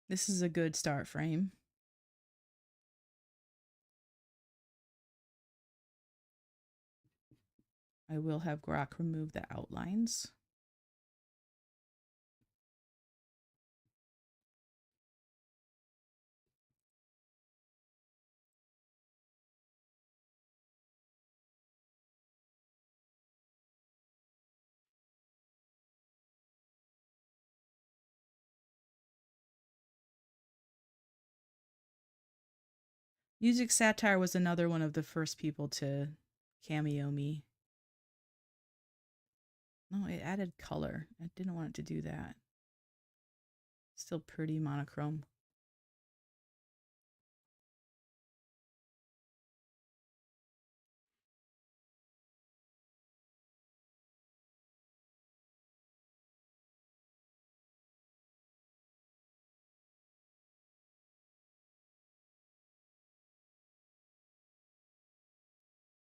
This is a good start frame. I will have Grok remove the outlines. Music Satire was another one of the first people to cameo me. No, it added color. I didn't want it to do that. Still pretty monochrome.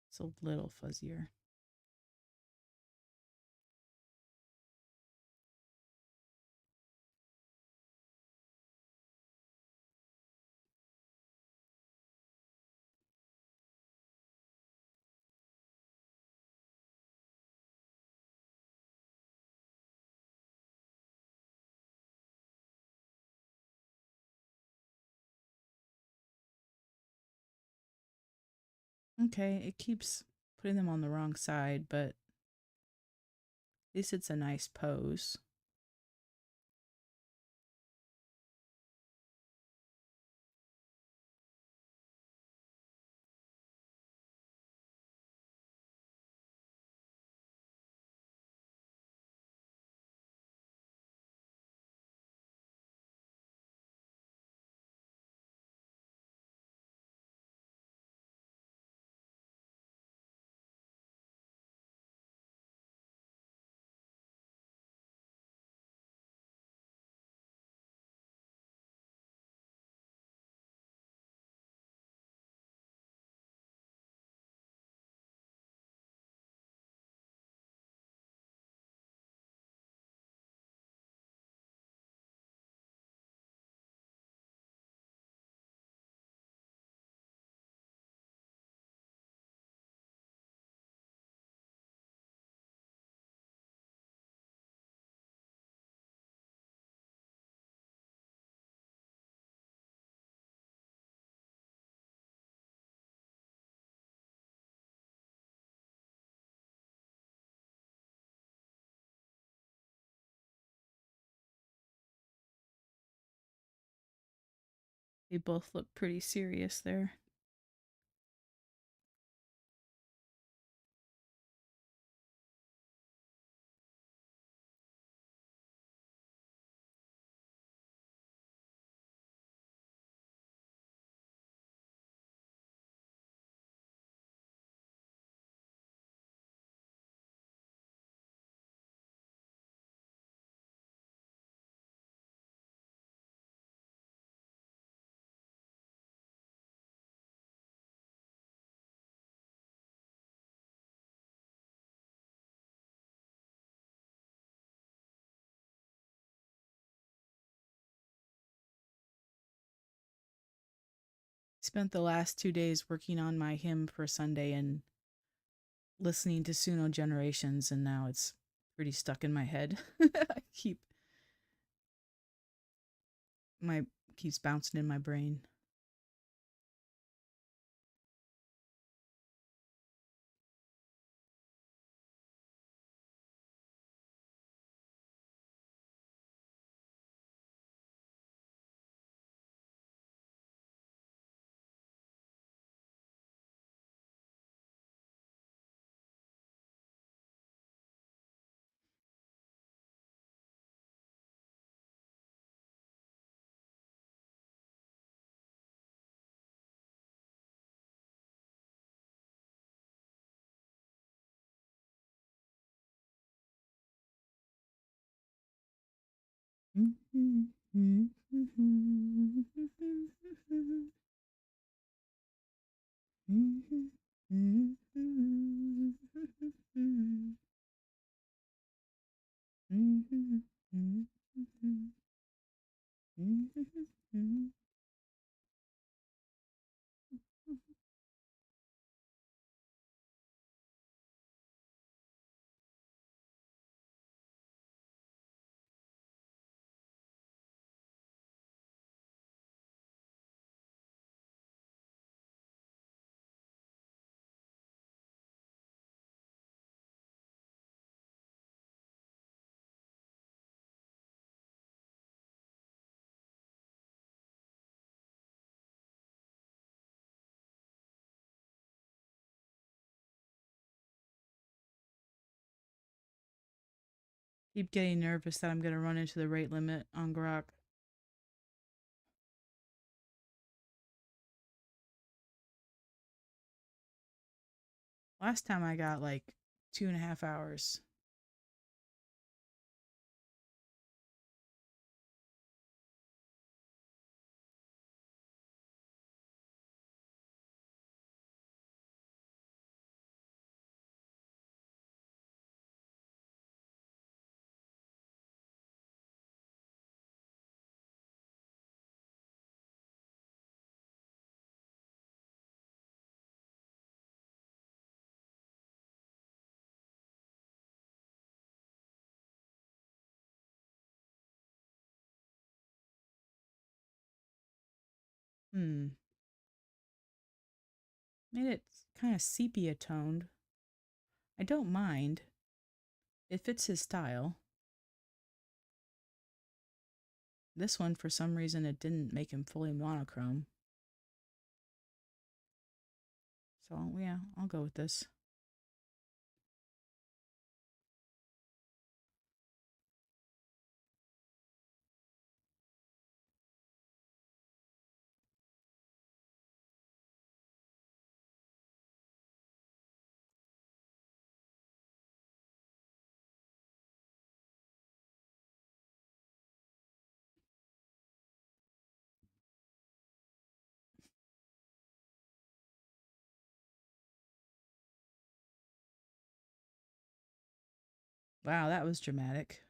It's a little fuzzier. Okay, it keeps putting them on the wrong side, but at least it's a nice pose. They both look pretty serious there. Spent the last 2 days working on my hymn for Sunday and listening to Suno Generations, and now it's pretty stuck in my head. I my keeps bouncing in my brain. Keep getting nervous that I'm going to run into the rate limit on Grok. Last time I got like 2.5 hours. Made it kind of sepia toned. I don't mind. It fits his style. This one, for some reason, it didn't make him fully monochrome. So, yeah, I'll go with this. Wow, that was dramatic.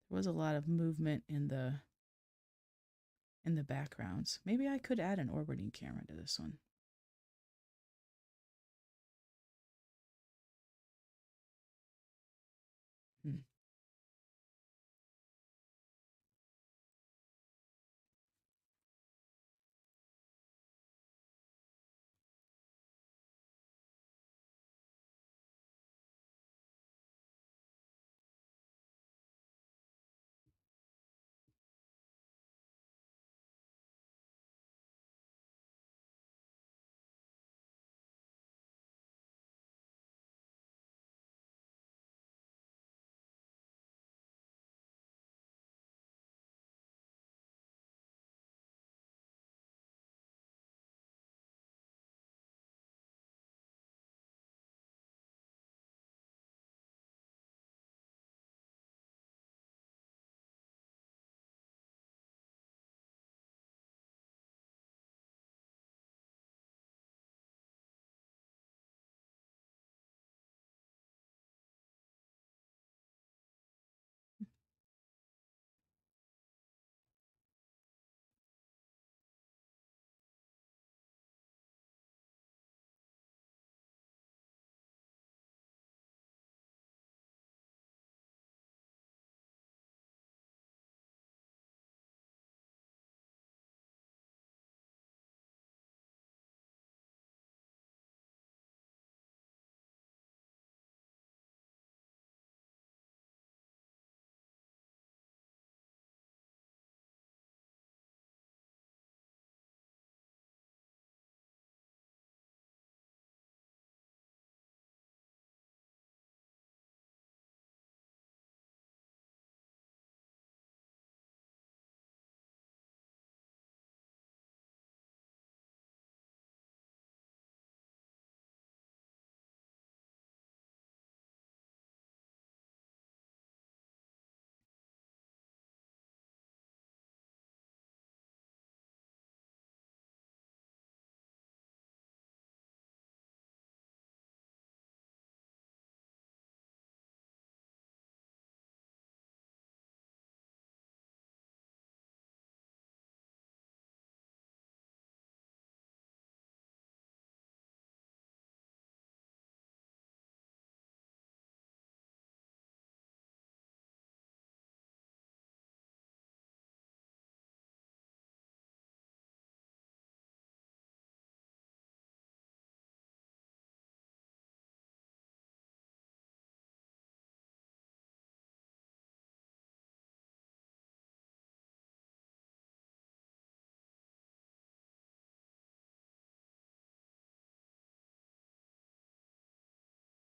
There was a lot of movement in the backgrounds. Maybe I could add an orbiting camera to this one. Hmm.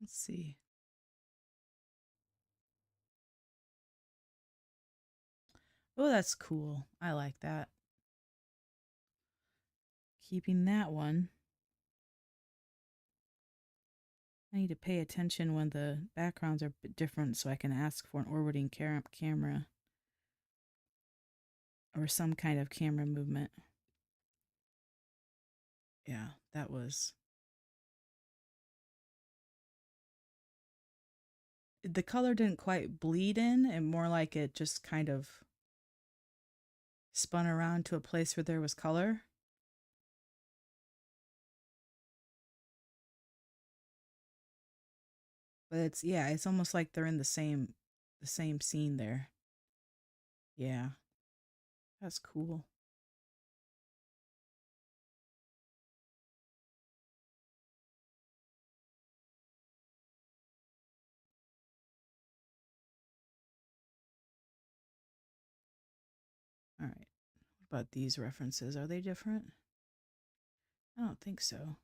Let's see. Oh, that's cool. I like that. Keeping that one. I need to pay attention when the backgrounds are different so I can ask for an orbiting camera or some kind of camera movement. Yeah, that was... The color didn't quite bleed in, and more like it just kind of spun around to a place where there was color. But it's, yeah, it's almost like they're in the same scene there. Yeah, that's cool. All right. What about these references? Are they different? I don't think so.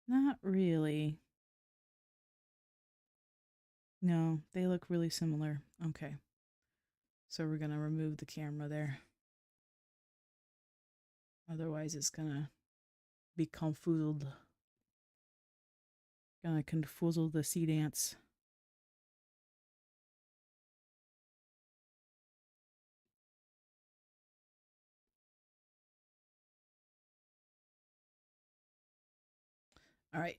Not really. No, they look really similar. Okay. So we're going to remove the camera there. Otherwise, it's going to be confoozled. Gonna confoozle the sea dance. All right.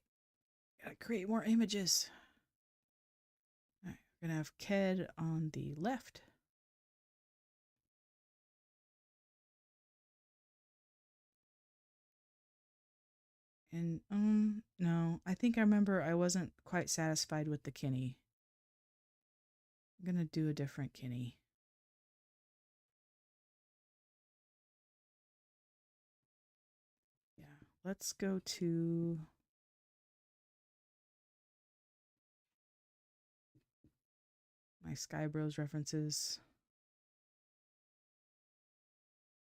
Gotta create more images. All right. We're gonna have Ked on the left. And no, I think I remember I wasn't quite satisfied with the Kinney. I'm gonna do a different Kinney. Yeah, let's go to my Sky Bros references.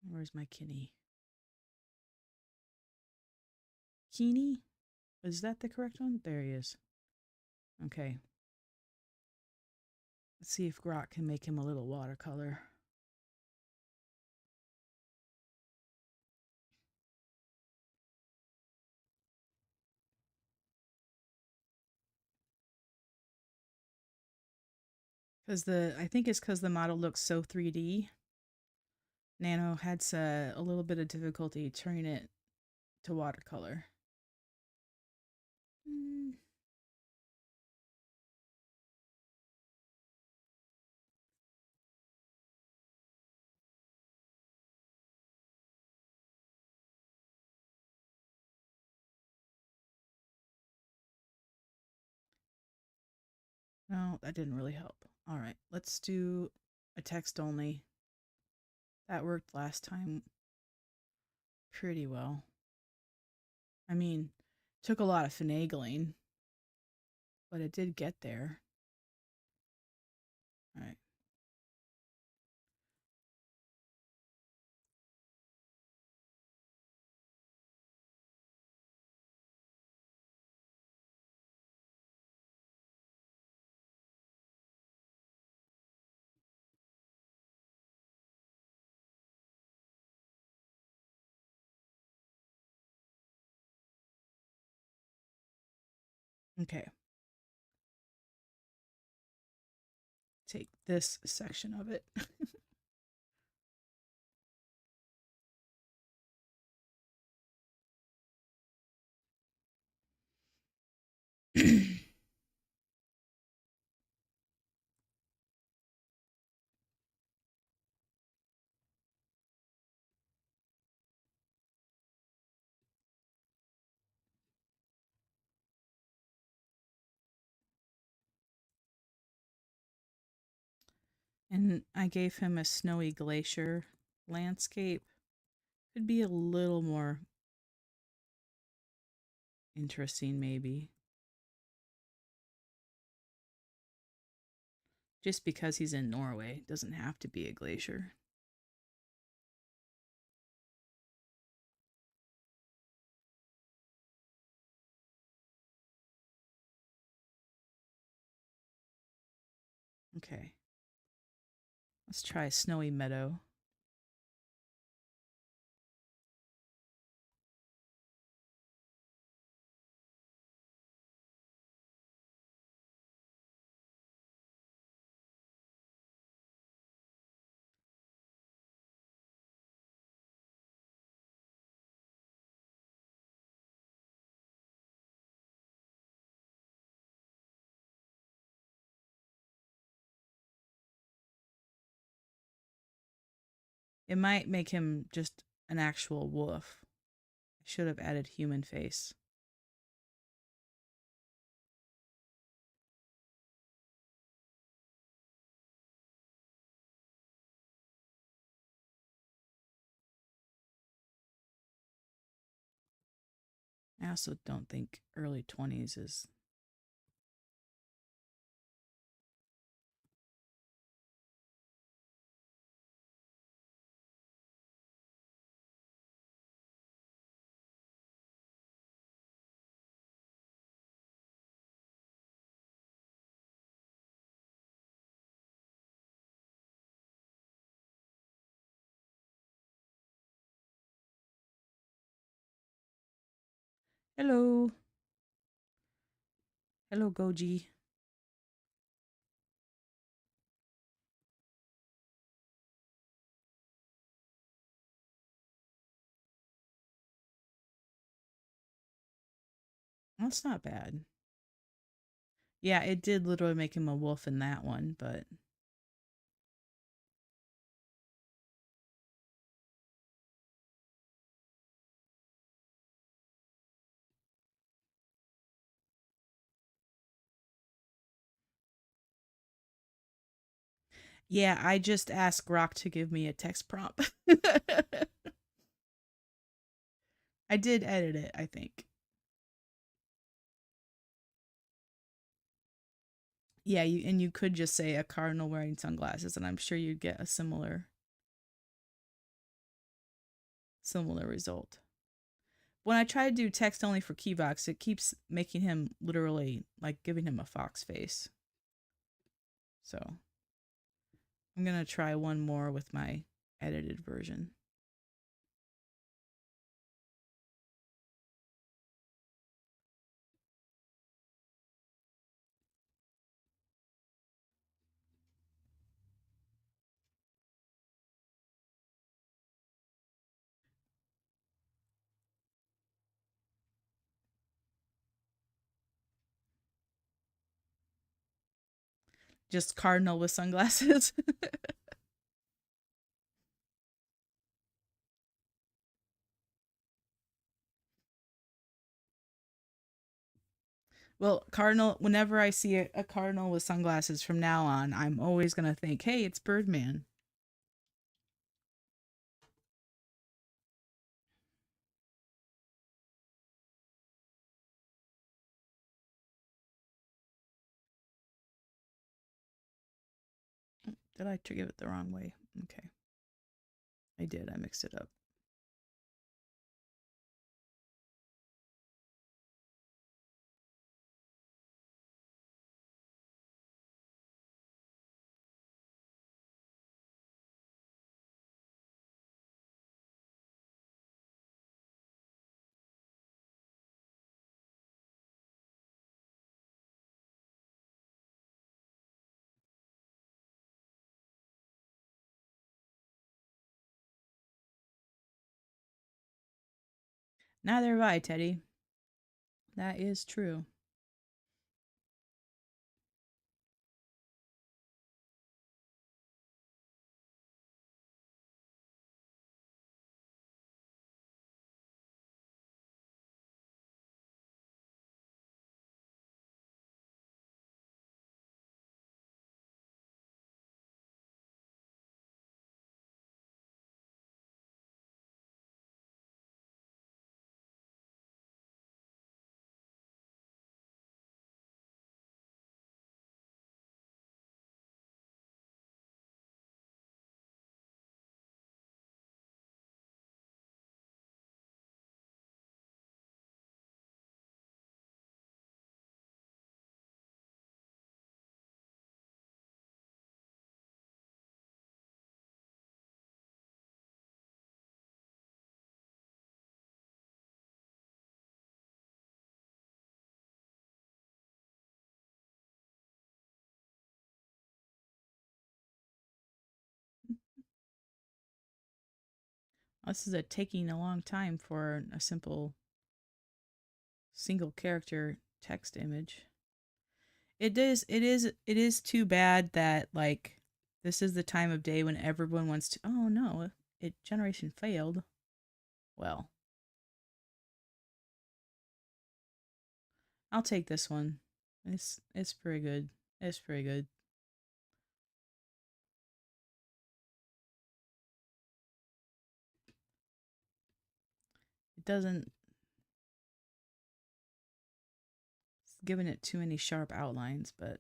Where's my Kinney? Keeney? Is that the correct one? There he is. Okay. Let's see if Grok can make him a little watercolor. I think it's because the model looks so 3D. Nano had a little bit of difficulty turning it to watercolor. No, that didn't really help. All right, let's do a text only. That worked last time pretty well. I mean, took a lot of finagling, but it did get there. All right. Okay. Take this section of it. And I gave him a snowy glacier landscape. Could be a little more interesting, maybe. Just because he's in Norway doesn't have to be a glacier. Okay. Let's try a snowy meadow. It might make him just an actual wolf. I should have added human face. I also don't think early 20s is... Hello. Hello, Goji. That's not bad. Yeah, it did literally make him a wolf in that one, but... Yeah, I just asked Grok to give me a text prompt. I did edit it, I think. Yeah, you could just say a cardinal wearing sunglasses, and I'm sure you'd get a similar result. When I try to do text only for Keybox, it keeps making him literally, like, giving him a fox face. So I'm gonna try one more with my edited version. Just cardinal with sunglasses. Well, cardinal, whenever I see a cardinal with sunglasses from now on, I'm always gonna think, hey, it's Birdman. Did I give it the wrong way? Okay. I did. I mixed it up. Neither have I, Teddy. That is true. This is taking a long time for a simple single character text image. It is too bad that like this is the time of day when everyone wants to, oh no, it generation failed. Well, I'll take this one. It's pretty good. It's pretty good. It doesn't it's giving it too many sharp outlines, but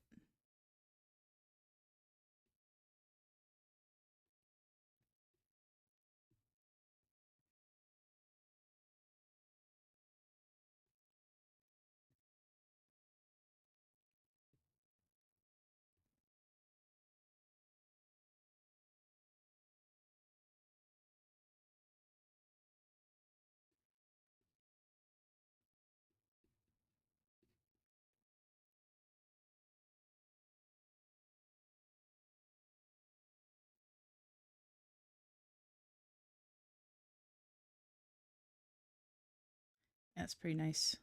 that's pretty nice.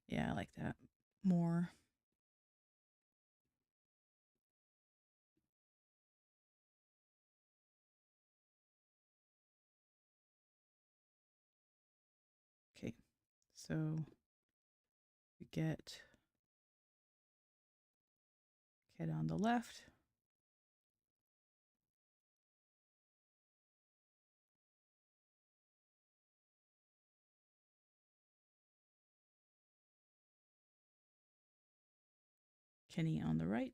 Yeah, I like that more. Okay, so we get kid on the left. Kenny on the right.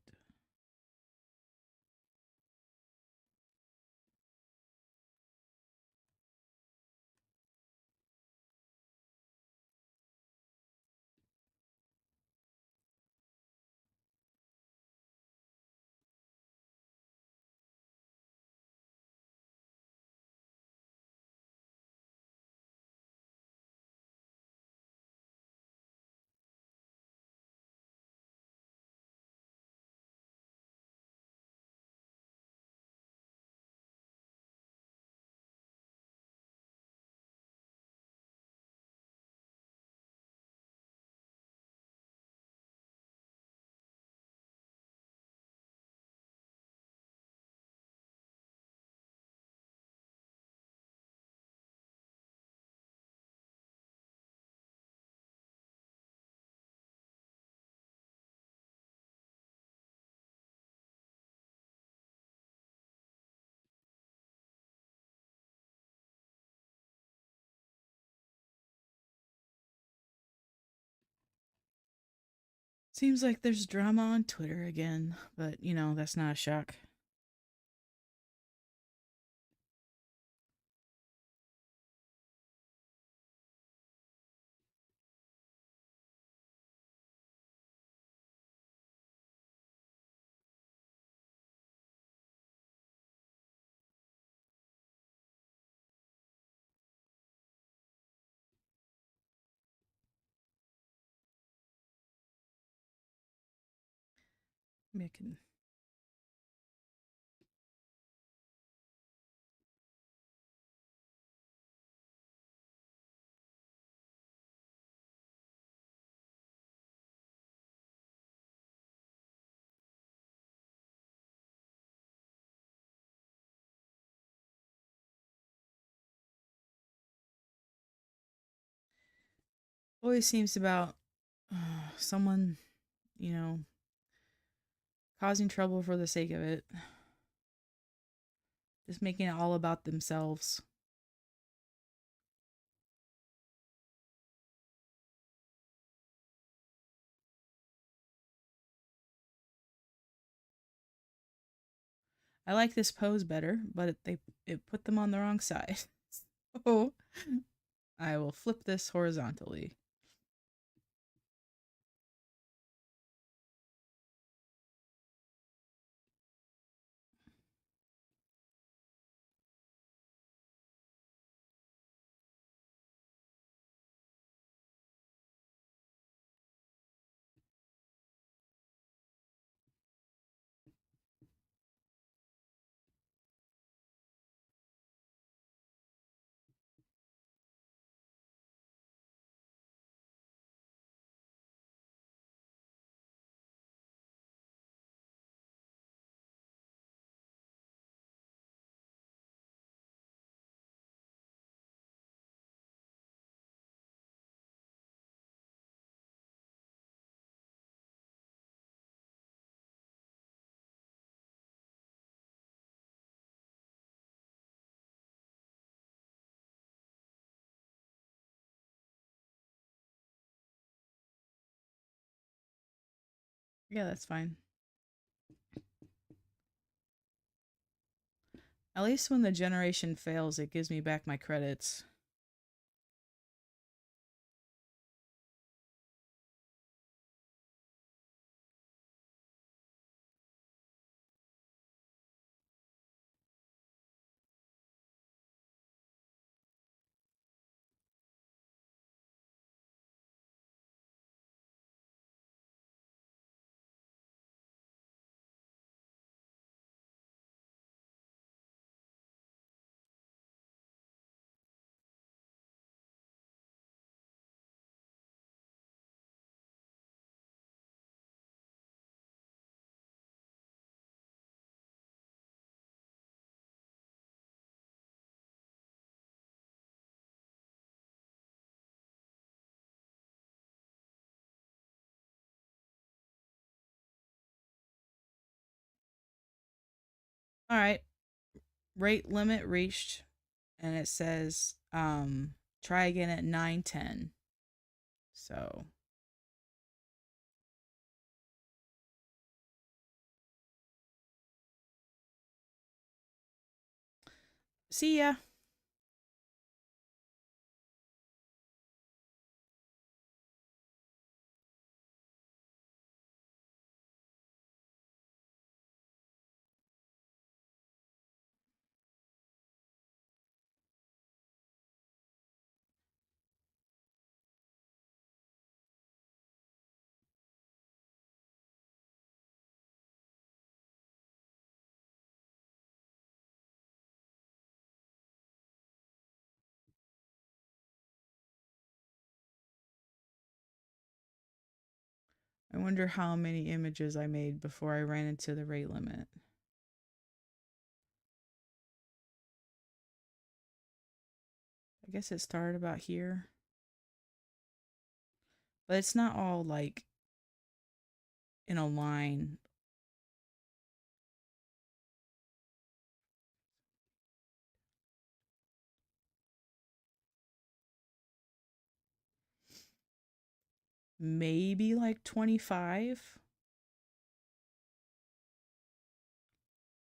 Seems like there's drama on Twitter again, but that's not a shock. Maybe I can. Always seems about someone, you know, causing trouble for the sake of it, just making it all about themselves. I like this pose better, but it put them on the wrong side. So I will flip this horizontally. Yeah, that's fine. At least when the generation fails, it gives me back my credits. All right, rate limit reached, and it says try again at 9:10. So see ya. I wonder how many images I made before I ran into the rate limit. I guess it started about here. But it's not all like in a line. Maybe like 25.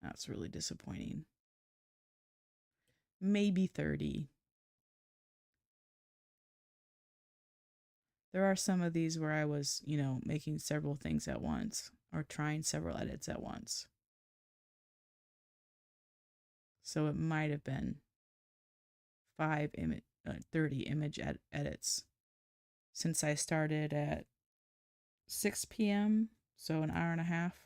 That's really disappointing. Maybe 30. There are some of these where I was, making several things at once or trying several edits at once. So it might have been 30 image edits since I started at 6 p.m., so an hour and a half.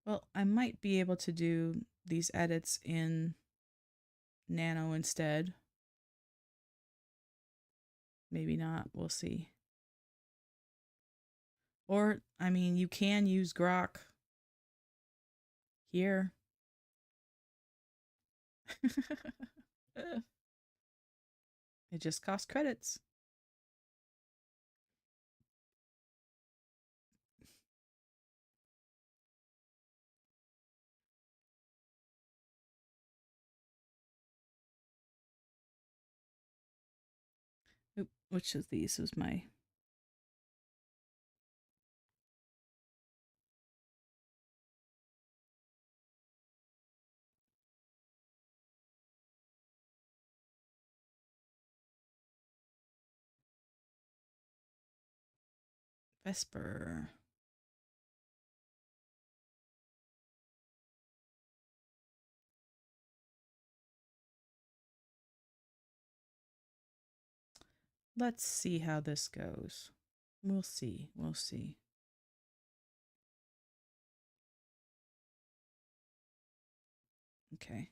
Well, I might be able to do these edits in Nano instead. Maybe not. We'll see. Or, I mean, you can use Grok here. It just costs credits. Oop, which of these was my... Vesper. Let's see how this goes. We'll see. We'll see. Okay.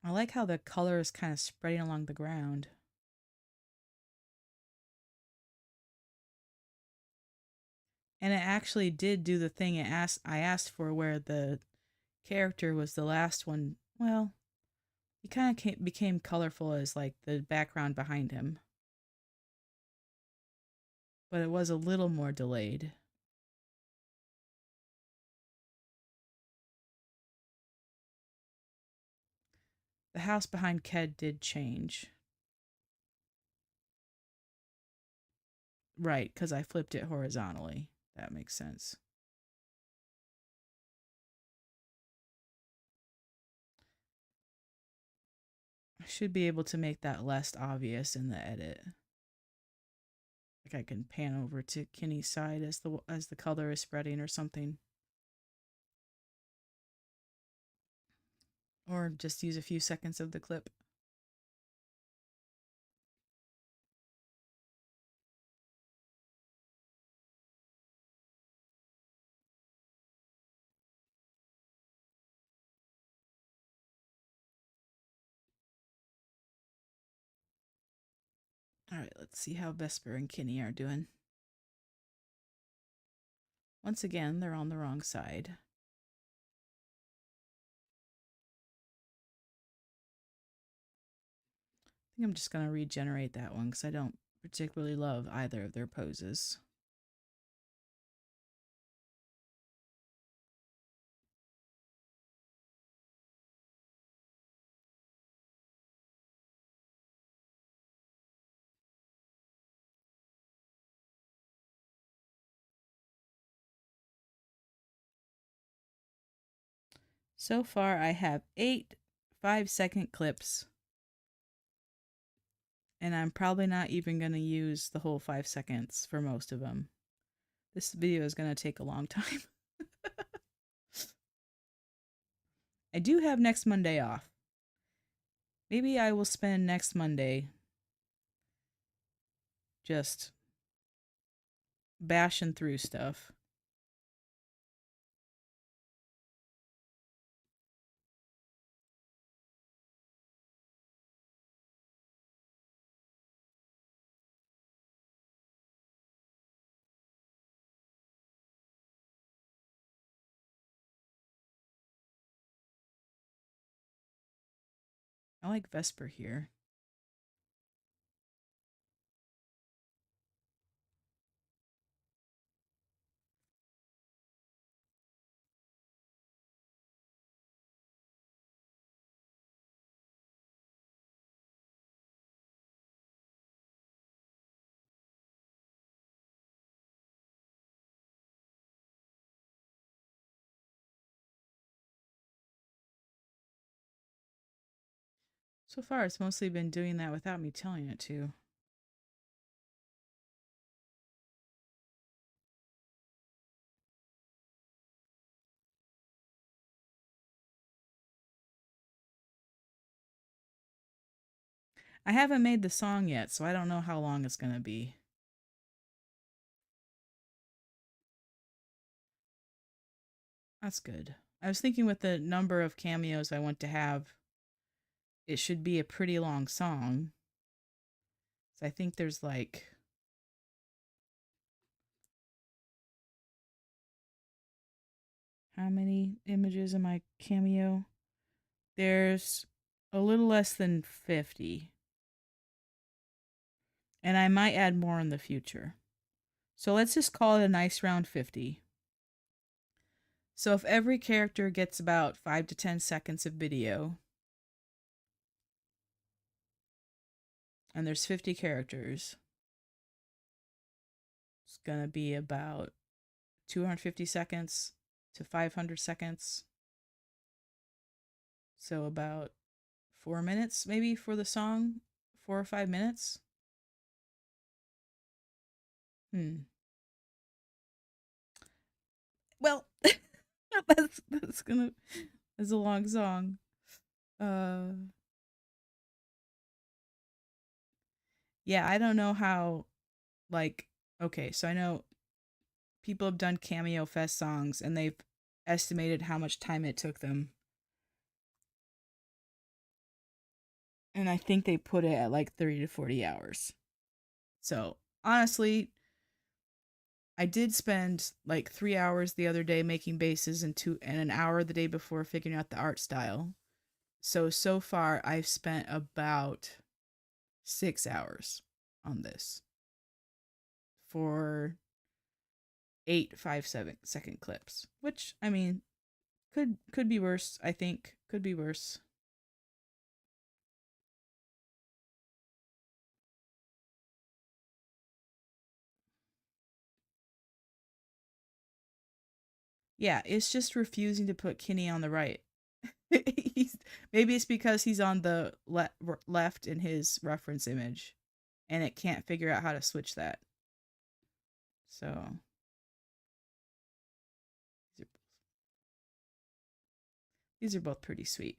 I like how the color is kind of spreading along the ground. And it actually did do the thing I asked for, where the character was the last one. Well, he kind of became colorful as like the background behind him, but it was a little more delayed. The house behind Ked did change. Right, because I flipped it horizontally. That makes sense. I should be able to make that less obvious in the edit. Like I can pan over to Kenny's side as the color is spreading or something. Or just use a few seconds of the clip. All right, let's see how Vesper and Kenny are doing. Once again, they're on the wrong side. I think I'm just going to regenerate that one because I don't particularly love either of their poses. So far, I have 8 5-second clips. And I'm probably not even going to use the whole 5 seconds for most of them. This video is going to take a long time. I do have next Monday off. Maybe I will spend next Monday just bashing through stuff. I like Vesper here. So far, it's mostly been doing that without me telling it to. I haven't made the song yet, so I don't know how long it's going to be. That's good. I was thinking with the number of cameos I want to have, it should be a pretty long song. So I think there's like... How many images in my cameo? There's a little less than 50. And I might add more in the future. So let's just call it a nice round 50. So if every character gets about 5 to 10 seconds of video, and there's 50 characters, it's going to be about 250 seconds to 500 seconds. So about 4 minutes maybe for the song, 4 or 5 minutes. Well, that's a long song. Yeah, I don't know how, like, okay, so I know people have done Cameo Fest songs and they've estimated how much time it took them. And I think they put it at like 30 to 40 hours. So honestly, I did spend like 3 hours the other day making bases and an hour the day before figuring out the art style. So far I've spent about 6 hours on this for 8 5 7 second clips, which I mean could be worse. I think could be worse. Yeah, it's just refusing to put Kinney on the right. he's Maybe it's because he's on the left in his reference image, and it can't figure out how to switch that. So these are, these are both pretty sweet.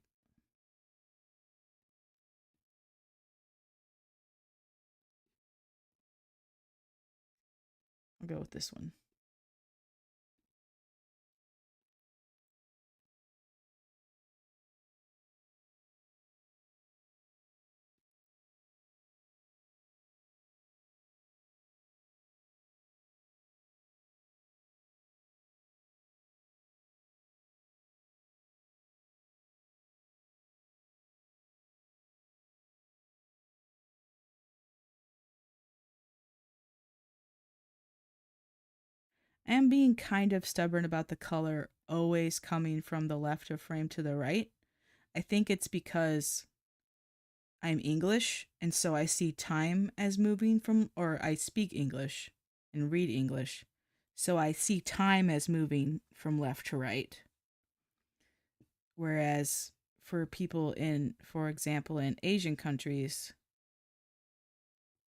I'll go with this one. I am being kind of stubborn about the color always coming from the left of frame to the right. I think it's because I'm English, and so I see time as moving from, or I speak English and read English. So I see time as moving from left to right. Whereas for people in, for example, in Asian countries,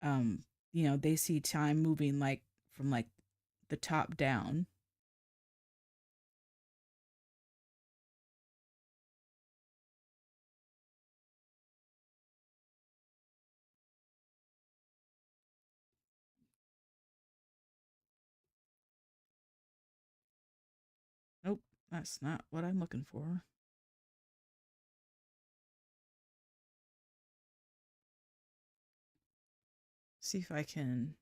um, they see time moving like from like the top down. Nope, that's not what I'm looking for. See if I can.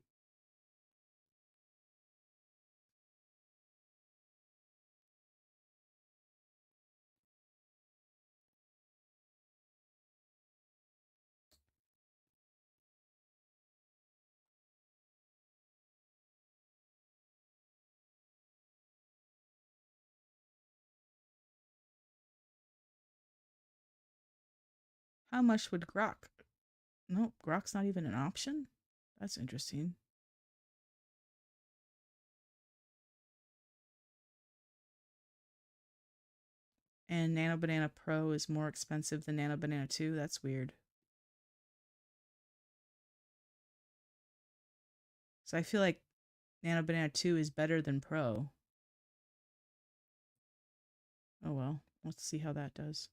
How much would Grok? Nope, Grok's not even an option. That's interesting. And Nano Banana Pro is more expensive than Nano Banana 2. That's weird. So I feel like Nano Banana 2 is better than Pro. Oh well, let's see how that does.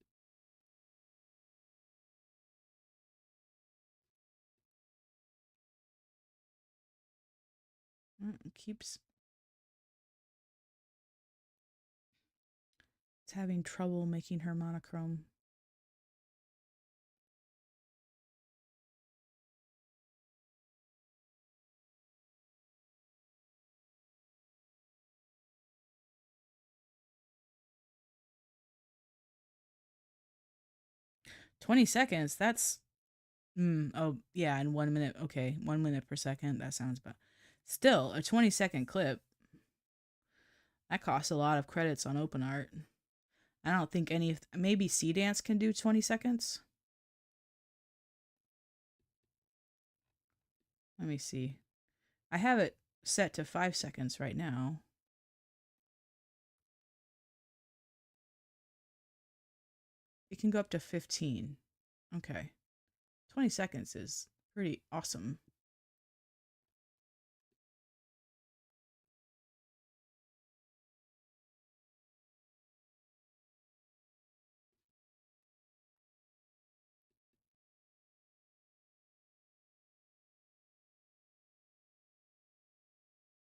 It keeps. It's having trouble making her monochrome. $20. That's oh yeah, in 1 minute. Okay, 1 minute per second. That sounds bad. Still, a 20-second clip. That costs a lot of credits on OpenArt. I don't think any. Maybe C Dance can do 20 seconds. Let me see. I have it set to 5 seconds right now. It can go up to 15. Okay. 20 seconds is pretty awesome.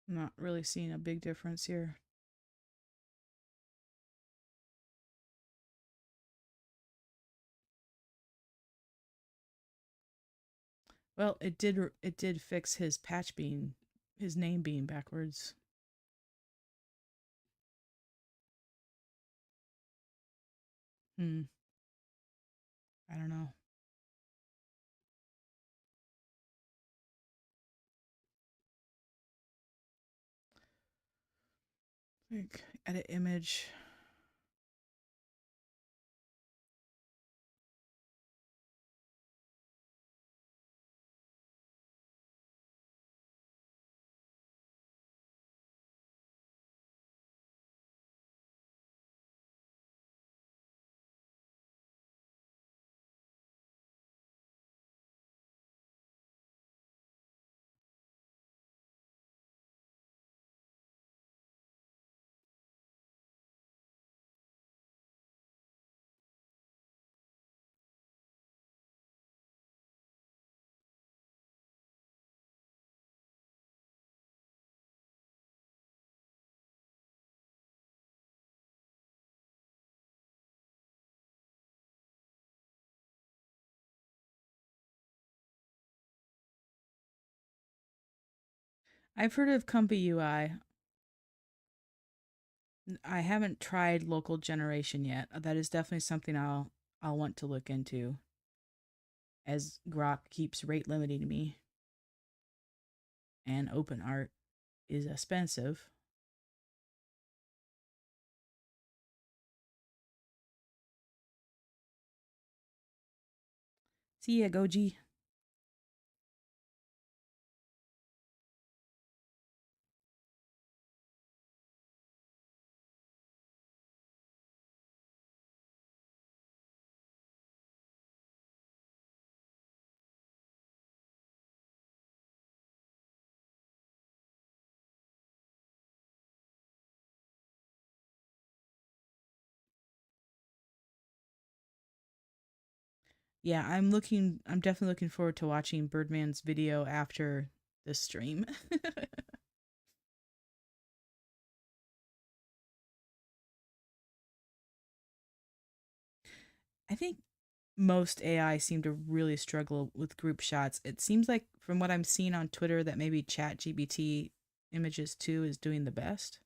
I'm not really seeing a big difference here. Well, it did fix his patch being his name being backwards. Hmm. I don't know. Like edit image. I've heard of Comfy UI. I haven't tried local generation yet. That is definitely something I'll want to look into as Grok keeps rate limiting me and OpenArt is expensive. See ya, Goji. Yeah, I'm definitely looking forward to watching Birdman's video after this stream. I think most AI seem to really struggle with group shots. It seems like from what I'm seeing on Twitter that maybe ChatGPT images 2 is doing the best.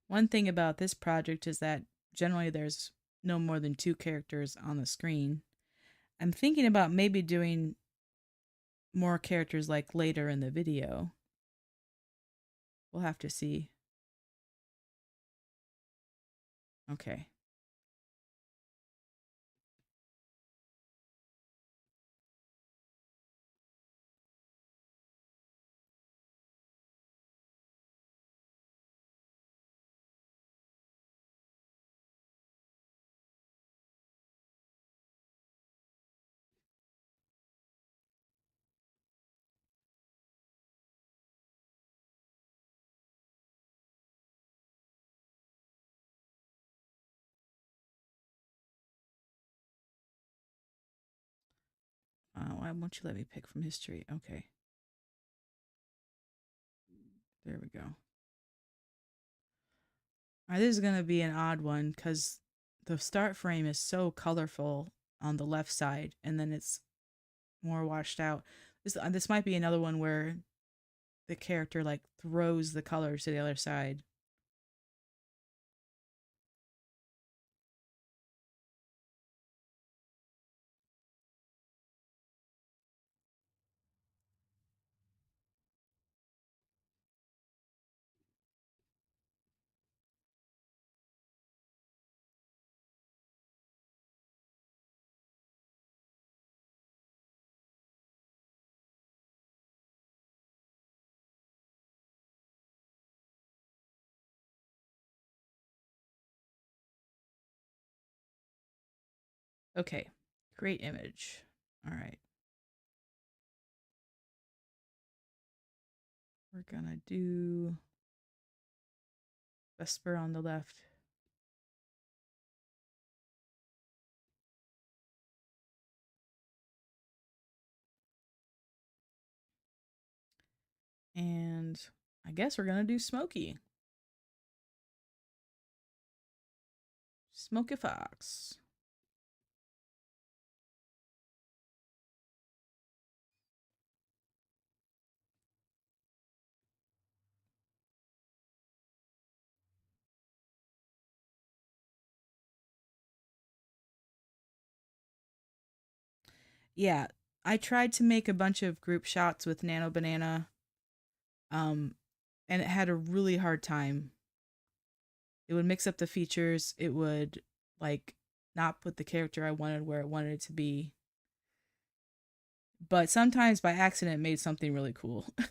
One thing about this project is that generally there's no more than 2 characters on the screen. I'm thinking about maybe doing more characters like later in the video. We'll have to see. Okay. Why won't you let me pick from history? Okay. There we go. All right, this is going to be an odd one because the start frame is so colorful on the left side and then it's more washed out. This might be another one where the character like throws the colors to the other side. Okay, create image. All right. We're gonna do Vesper on the left. And I guess we're gonna do Smokey. Smokey Fox. Yeah, I tried to make a bunch of group shots with Nano Banana, um, and it had a really hard time. It would mix up the features. It would like not put the character I wanted where it wanted it to be. But sometimes by accident it made something really cool. I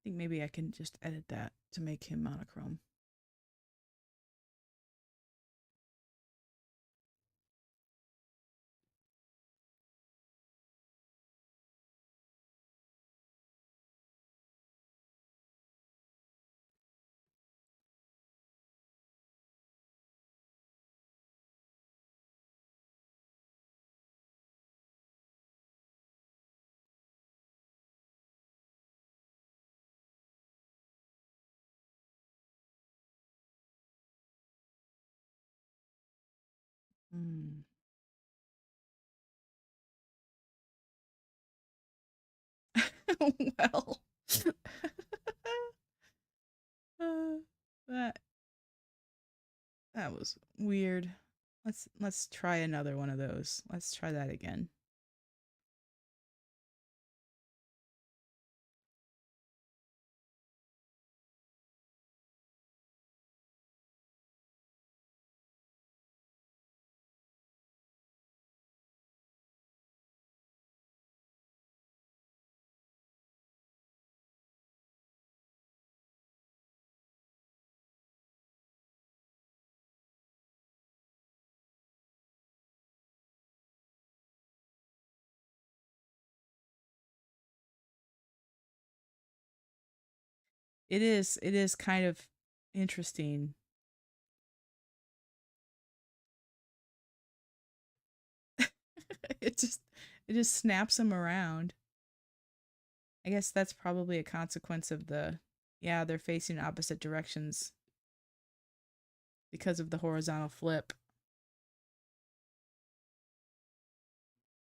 think maybe I can just edit that to make him monochrome. Mm. Well, uh, that that was weird. Let's try another one of those. Let's try that again. It is kind of interesting. it just it just snaps them around. I guess that's probably a consequence of the yeah, they're facing opposite directions because of the horizontal flip.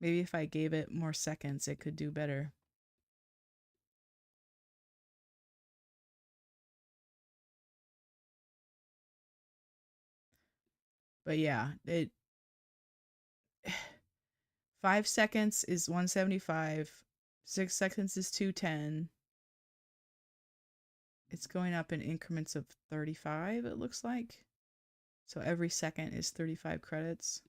Maybe if I gave it more seconds, it could do better. But yeah, it 5 seconds is 175, 6 seconds is 210. It's going up in increments of 35, it looks like. So every second is 35 credits.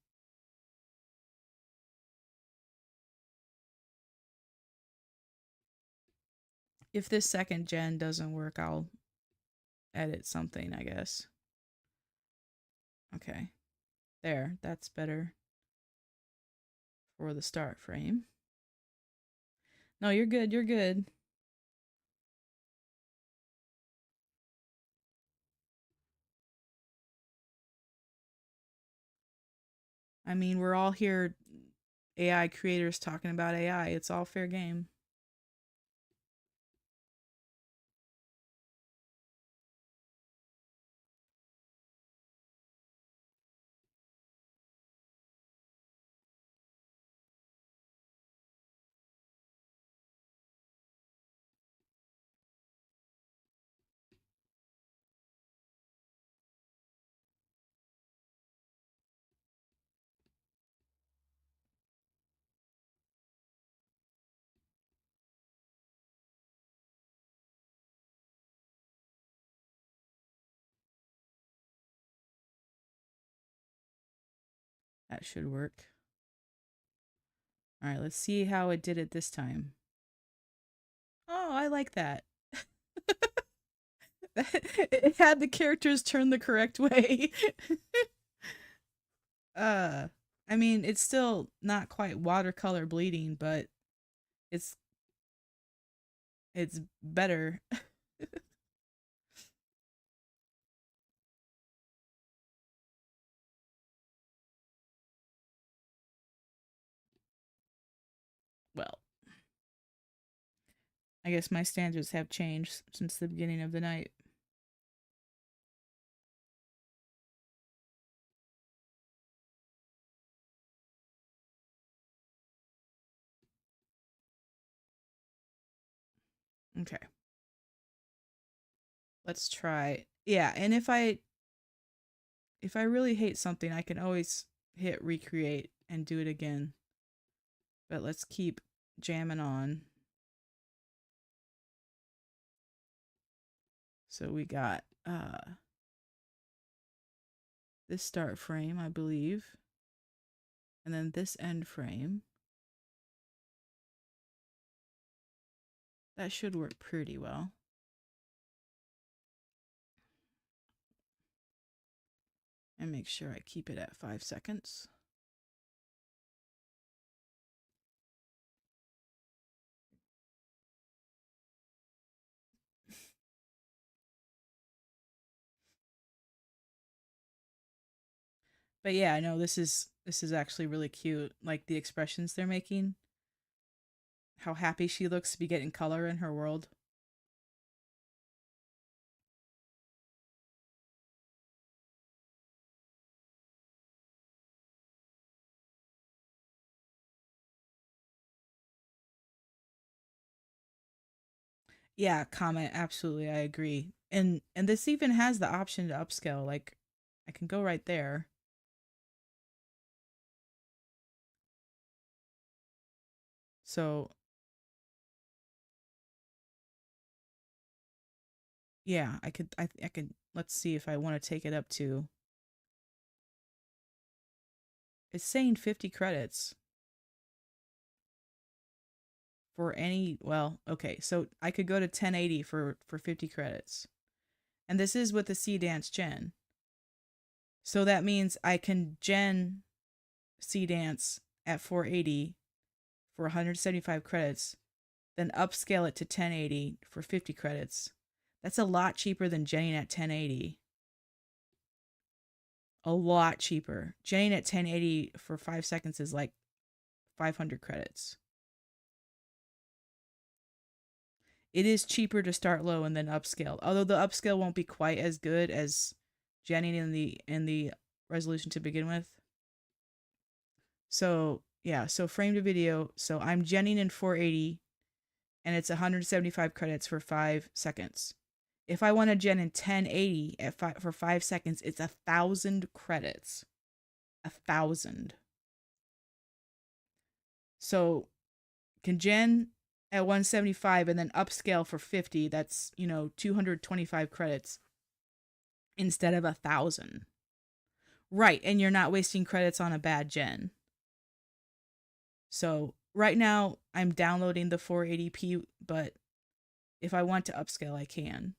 If this second gen doesn't work, I'll edit something, I guess. Okay. There, that's better for the start frame. No, you're good, you're good. I mean, we're all here AI creators talking about AI. It's all fair game. That should work. All right, let's see how it did it this time. Oh, I like that. It had the characters turn the correct way. uh, I mean, it's still not quite watercolor bleeding, but it's it's better. Well, I guess my standards have changed since the beginning of the night. Okay. Let's try. Yeah, and if I really hate something, I can always hit recreate and do it again. But let's keep jamming on. So we got this start frame, I believe. And then this end frame. That should work pretty well. And make sure I keep it at 5 seconds. But yeah, I know this is actually really cute. Like the expressions they're making. How happy she looks to be getting color in her world. Yeah, comment. Absolutely, I agree. And this even has the option to upscale. Like, I can go right there. So yeah, I could. I could. Let's see if I want to take it up to. It's saying 50 credits for any. Well, okay, so I could go to 1080 for 50 credits, and this is with the C Dance Gen. So that means I can gen C Dance at 480 for 175 credits, then upscale it to 1080 for 50 credits. That's a lot cheaper than genning at 1080. A lot cheaper. Genning at 1080 for 5 seconds is like 500 credits. It is cheaper to start low and then upscale. Although the upscale won't be quite as good as genning in the resolution to begin with. So, yeah, so frame to video. So I'm genning in 480 and it's 175 credits for 5 seconds. If I want to gen in 1080 for 5 seconds, it's 1,000 credits. 1,000. So can gen at 175 and then upscale for 50. That's 225 credits instead of 1,000. Right, and you're not wasting credits on a bad gen. So right now I'm downloading the 480p, but if I want to upscale, I can.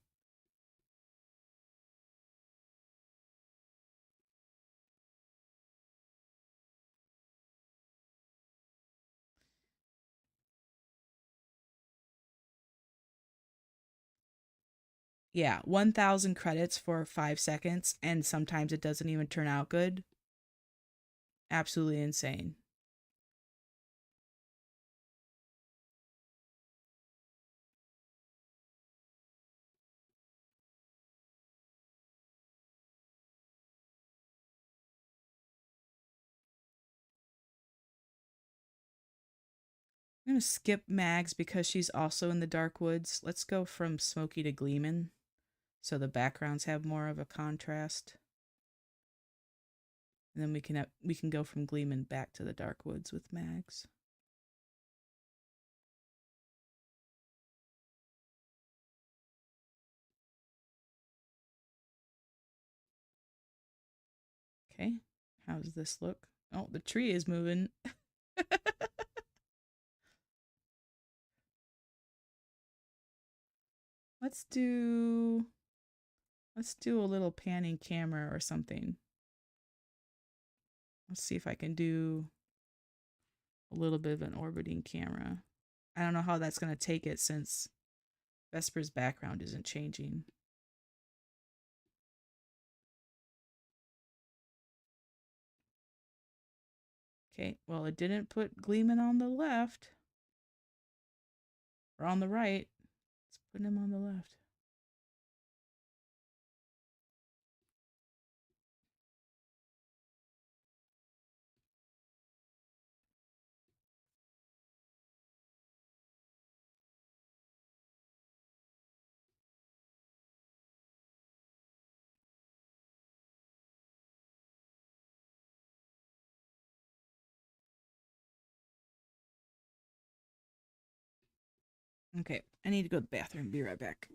Yeah, 1,000 credits for 5 seconds, and sometimes it doesn't even turn out good. Absolutely insane. I'm going to skip Mags because she's also in the Dark Woods. Let's go from Smoky to Gleeman so the backgrounds have more of a contrast. And then we can go from Gleeman back to the Dark Woods with Mags. Okay, how does this look? Oh, the tree is moving. Let's do a little panning camera or something. Let's see if I can do a little bit of an orbiting camera. I don't know how that's going to take it since Vesper's background isn't changing. Okay, well, it didn't put Gleeman on the left. Or on the right. Let's put him on the left. Okay, I need to go to the bathroom. Be right back.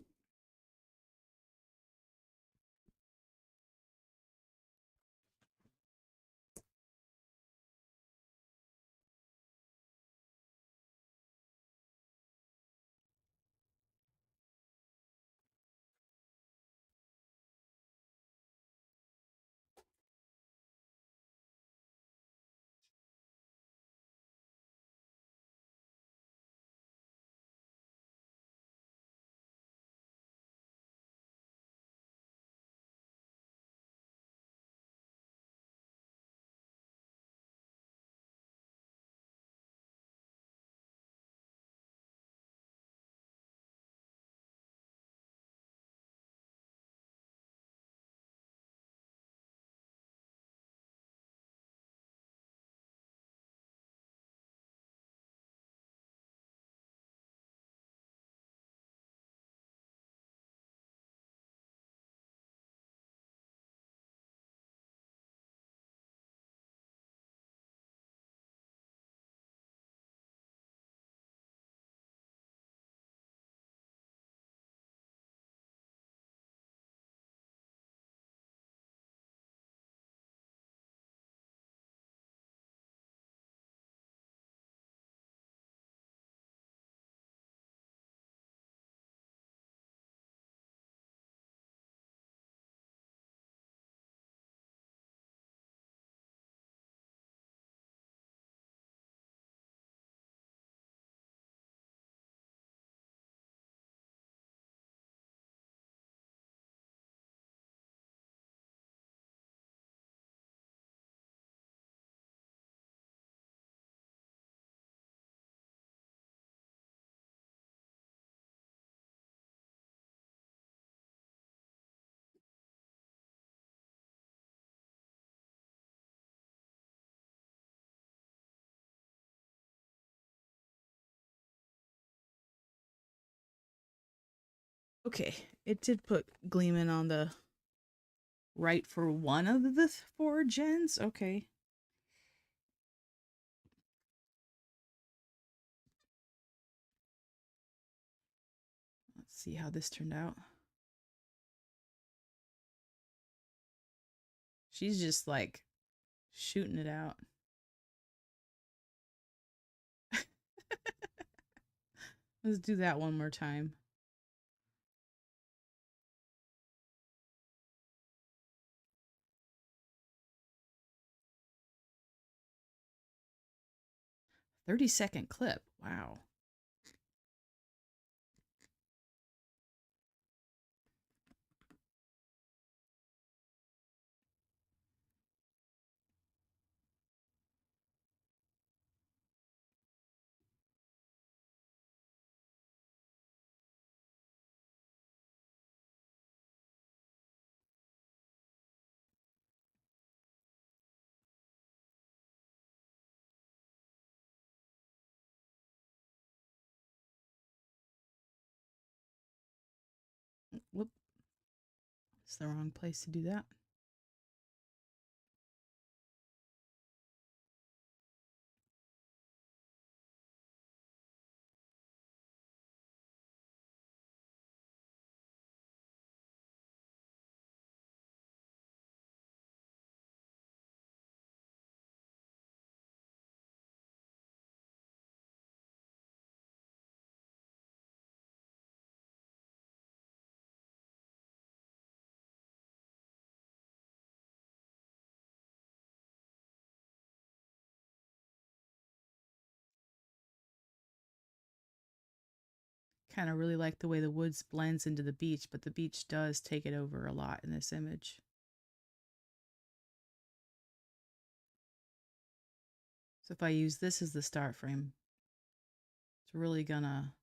Okay, it did put Gleeman on the right for one of the 4 gens. Okay. Let's see how this turned out. She's just like shooting it out. Let's do that one more time. "30-second clip. Wow. Whoop. It's the wrong place to do that. kind of really like the way the woods blends into the beach, but the beach does take it over a lot in this image. So if I use this as the start frame, it's really gonna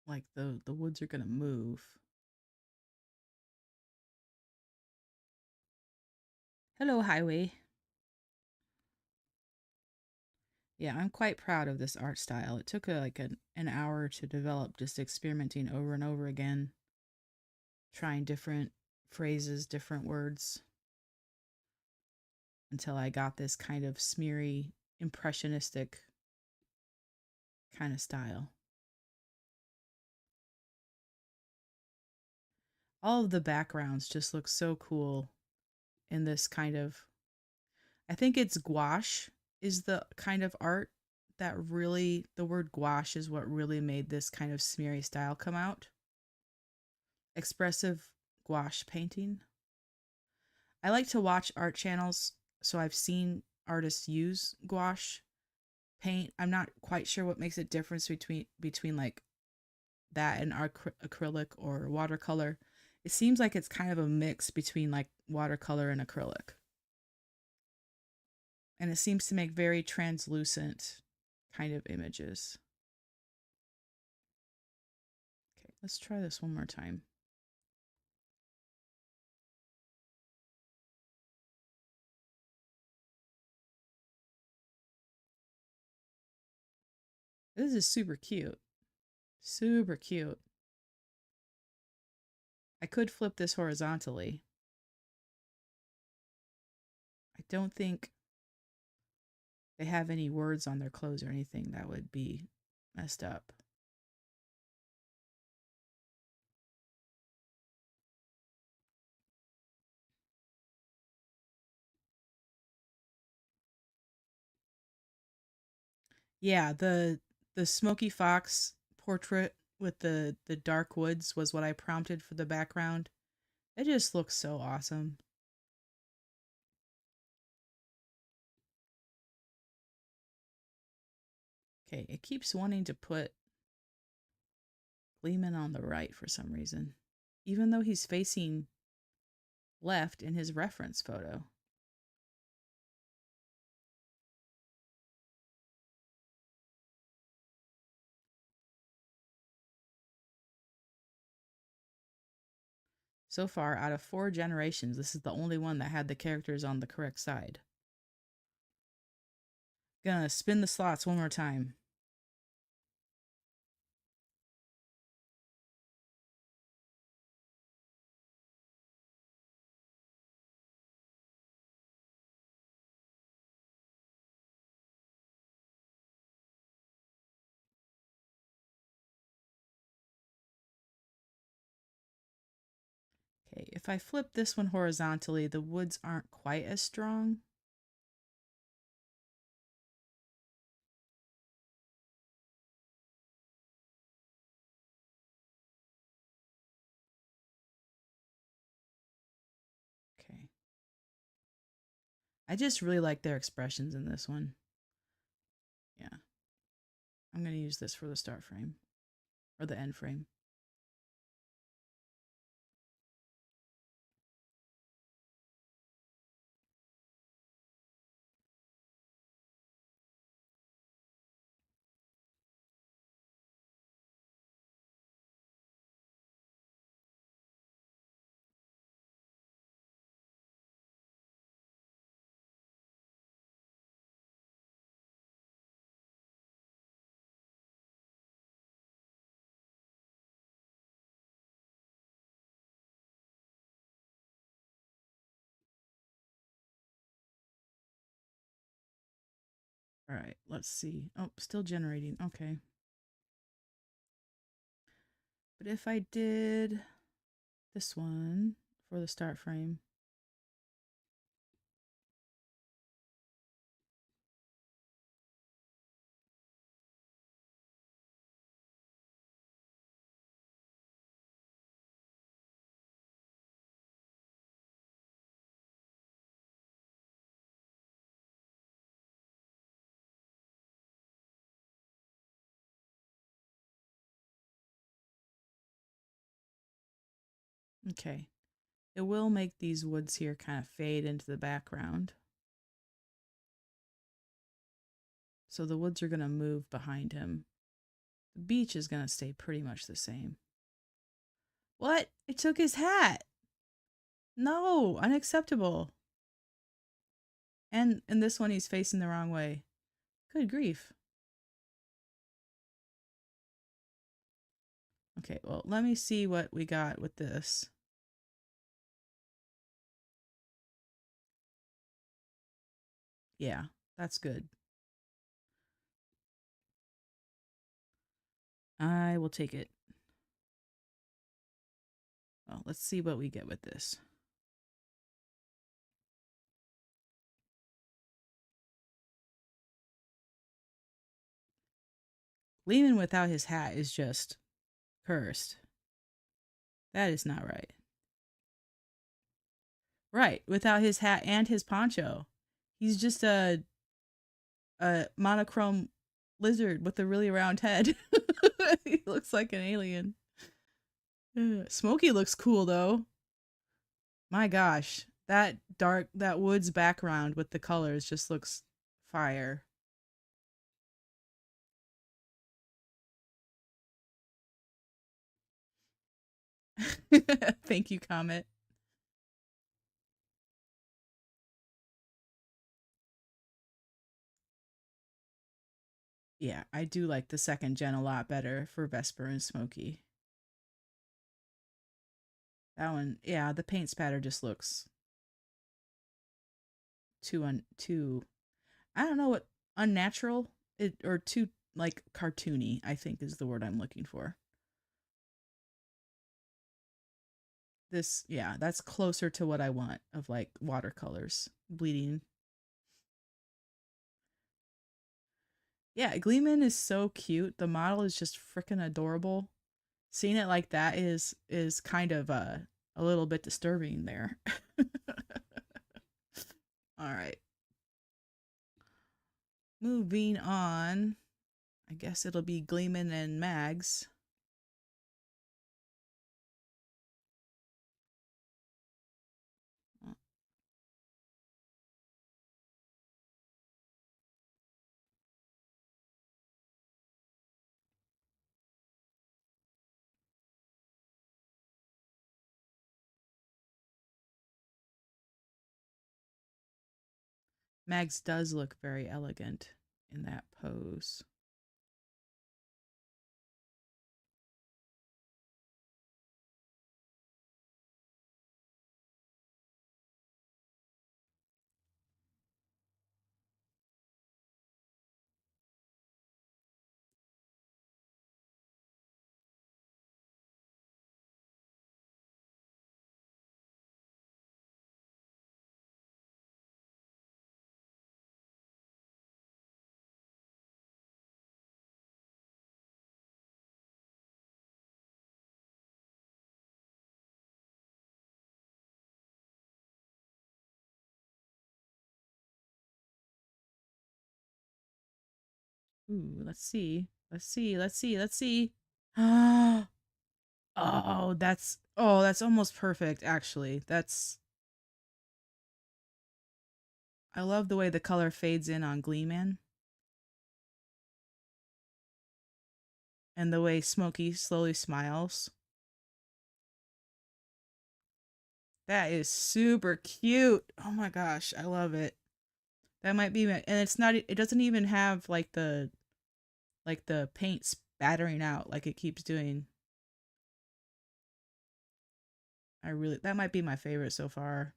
like the woods are gonna move. Hello, highway. Yeah, I'm quite proud of this art style. It took like an hour to develop, just experimenting over and over again, trying different phrases, different words, until I got this kind of smeary, impressionistic kind of style. All of the backgrounds just look so cool in this kind of, I think it's gouache is the kind of art that really, the word gouache is what really made this kind of smeary style come out. Expressive gouache painting. I like to watch art channels, so I've seen artists use gouache paint. I'm not quite sure what makes a difference between like that and acrylic or watercolor. It seems like it's kind of a mix between like watercolor and acrylic. And it seems to make very translucent kind of images. Okay, let's try this one more time. This is super cute. Super cute. I could flip this horizontally. I don't think they have any words on their clothes or anything that would be messed up. Yeah, the Smoky Fox portrait with the dark woods was what I prompted for the background. It just looks so awesome. Okay, it keeps wanting to put Lehman on the right for some reason, even though he's facing left in his reference photo. So far, out of 4 generations, this is the only one that had the characters on the correct side. Gonna spin the slots one more time. Okay, if I flip this one horizontally, the woods aren't quite as strong. Okay. I just really like their expressions in this one. Yeah. I'm going to use this for the start frame or the end frame. All right, let's see. Oh, still generating. Okay. But if I did this one for the start frame, Okay. It will make these woods here kind of fade into the background. So the woods are going to move behind him. The beach is going to stay pretty much the same. What? It took his hat. No, unacceptable. And in this one, he's facing the wrong way. Good grief. Okay, well, let me see what we got with this. Yeah, that's good. I will take it. Well, let's see what we get with this. Leaving without his hat is just cursed. That is not right. Right, without his hat and his poncho. He's just a monochrome lizard with a really round head. He looks like an alien. Smokey looks cool though. My gosh, that woods background with the colors just looks fire. Thank you, Comet. Yeah, I do like the second gen a lot better for Vesper and Smokey. That one, yeah, the paint spatter just looks too I don't know what unnatural or too like cartoony, I think is the word I'm looking for. This, yeah, that's closer to what I want of like watercolors bleeding. Yeah, Gleeman is so cute. The model is just freaking adorable. Seeing it like that is kind of a little bit disturbing there. All right. Moving on. I guess it'll be Gleeman and Mags. Mags does look very elegant in that pose. Ooh, let's see. Let's see. Let's see. Let's see. That's almost perfect actually. That's I love the way the color fades in on Gleeman and the way Smokey slowly smiles. That is super cute. Oh my gosh, I love it. That might be and it's not it doesn't even have like the paint spattering out like it keeps doing. That might be my favorite so far.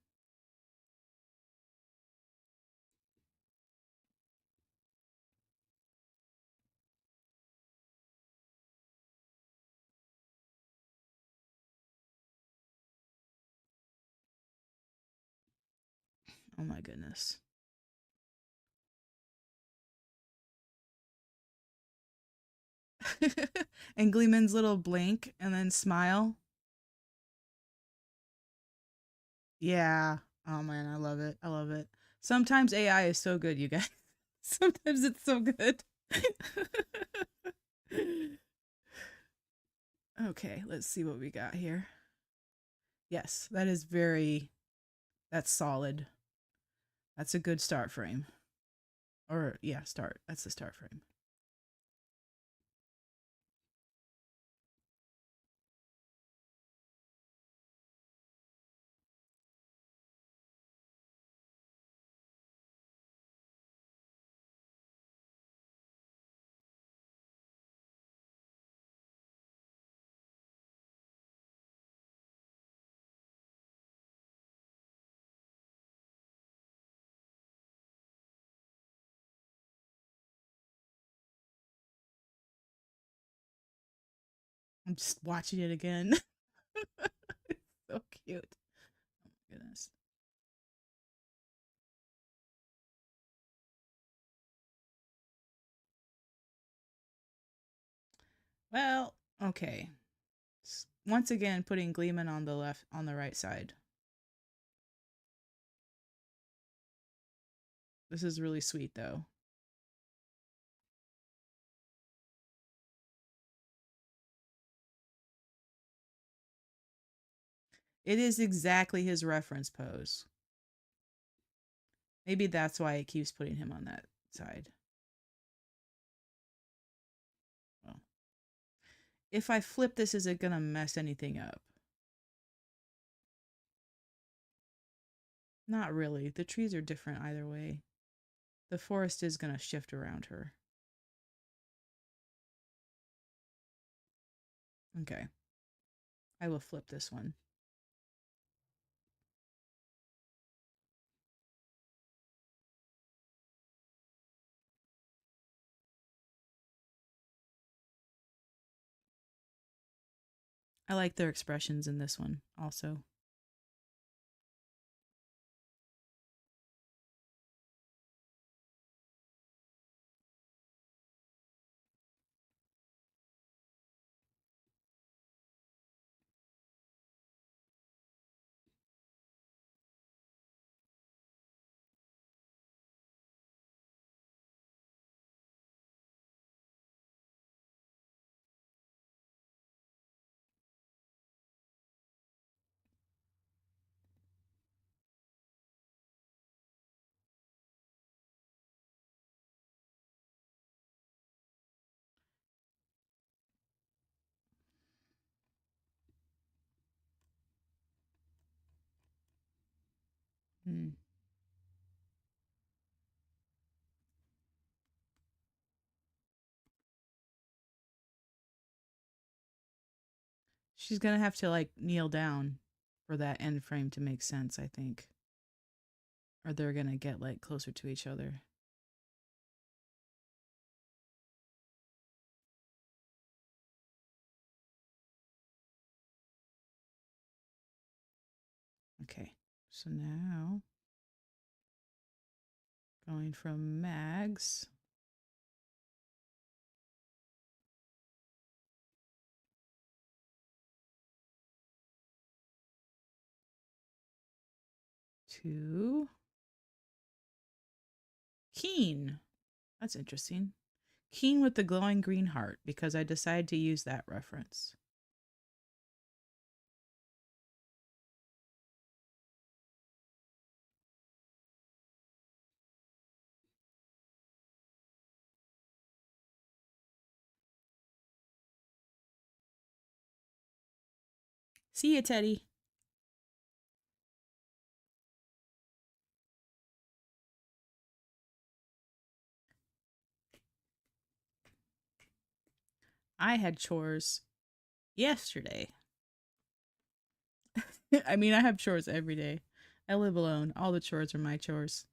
Oh my goodness. And Gleeman's little blink and then smile. Yeah. Oh man, I love it. I love it. Sometimes AI is so good, you guys. Sometimes it's so good. Okay, let's see what we got here. Yes, that is very, that's solid. That's a good start frame. Or, yeah, start. That's the start frame. I'm just watching it again. It's so cute. Oh my goodness. Well, okay. Once again, putting Gleeman on the left, on the right side. This is really sweet, though. It is exactly his reference pose. Maybe that's why it keeps putting him on that side. Well, if I flip this, is it gonna mess anything up? Not really. The trees are different either way. The forest is gonna shift around her. Okay. I will flip this one. I like their expressions in this one also. Hmm. She's gonna have to like kneel down for that end frame to make sense, I think. Or they're gonna get like closer to each other. Okay. So now going from Mags to Keen. That's interesting. Keen with the glowing green heart, because I decided to use that reference. See ya, Teddy. I had chores yesterday. I mean, I have chores every day. I live alone. All the chores are my chores.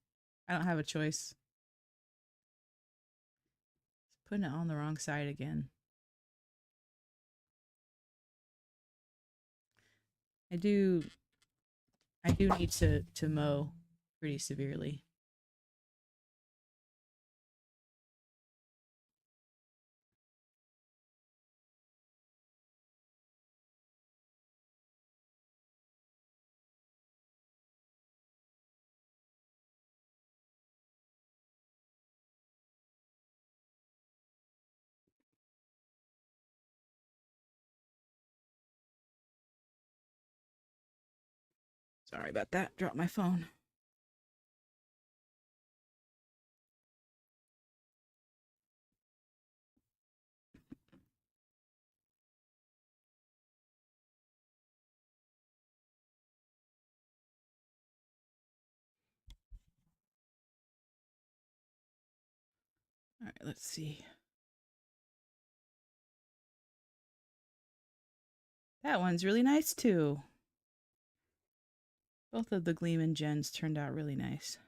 I don't have a choice. Putting it on the wrong side again. I do need to mow pretty severely. Sorry about that. Dropped my phone. All right, let's see. That one's really nice too. Both of the Gleam and Gens turned out really nice.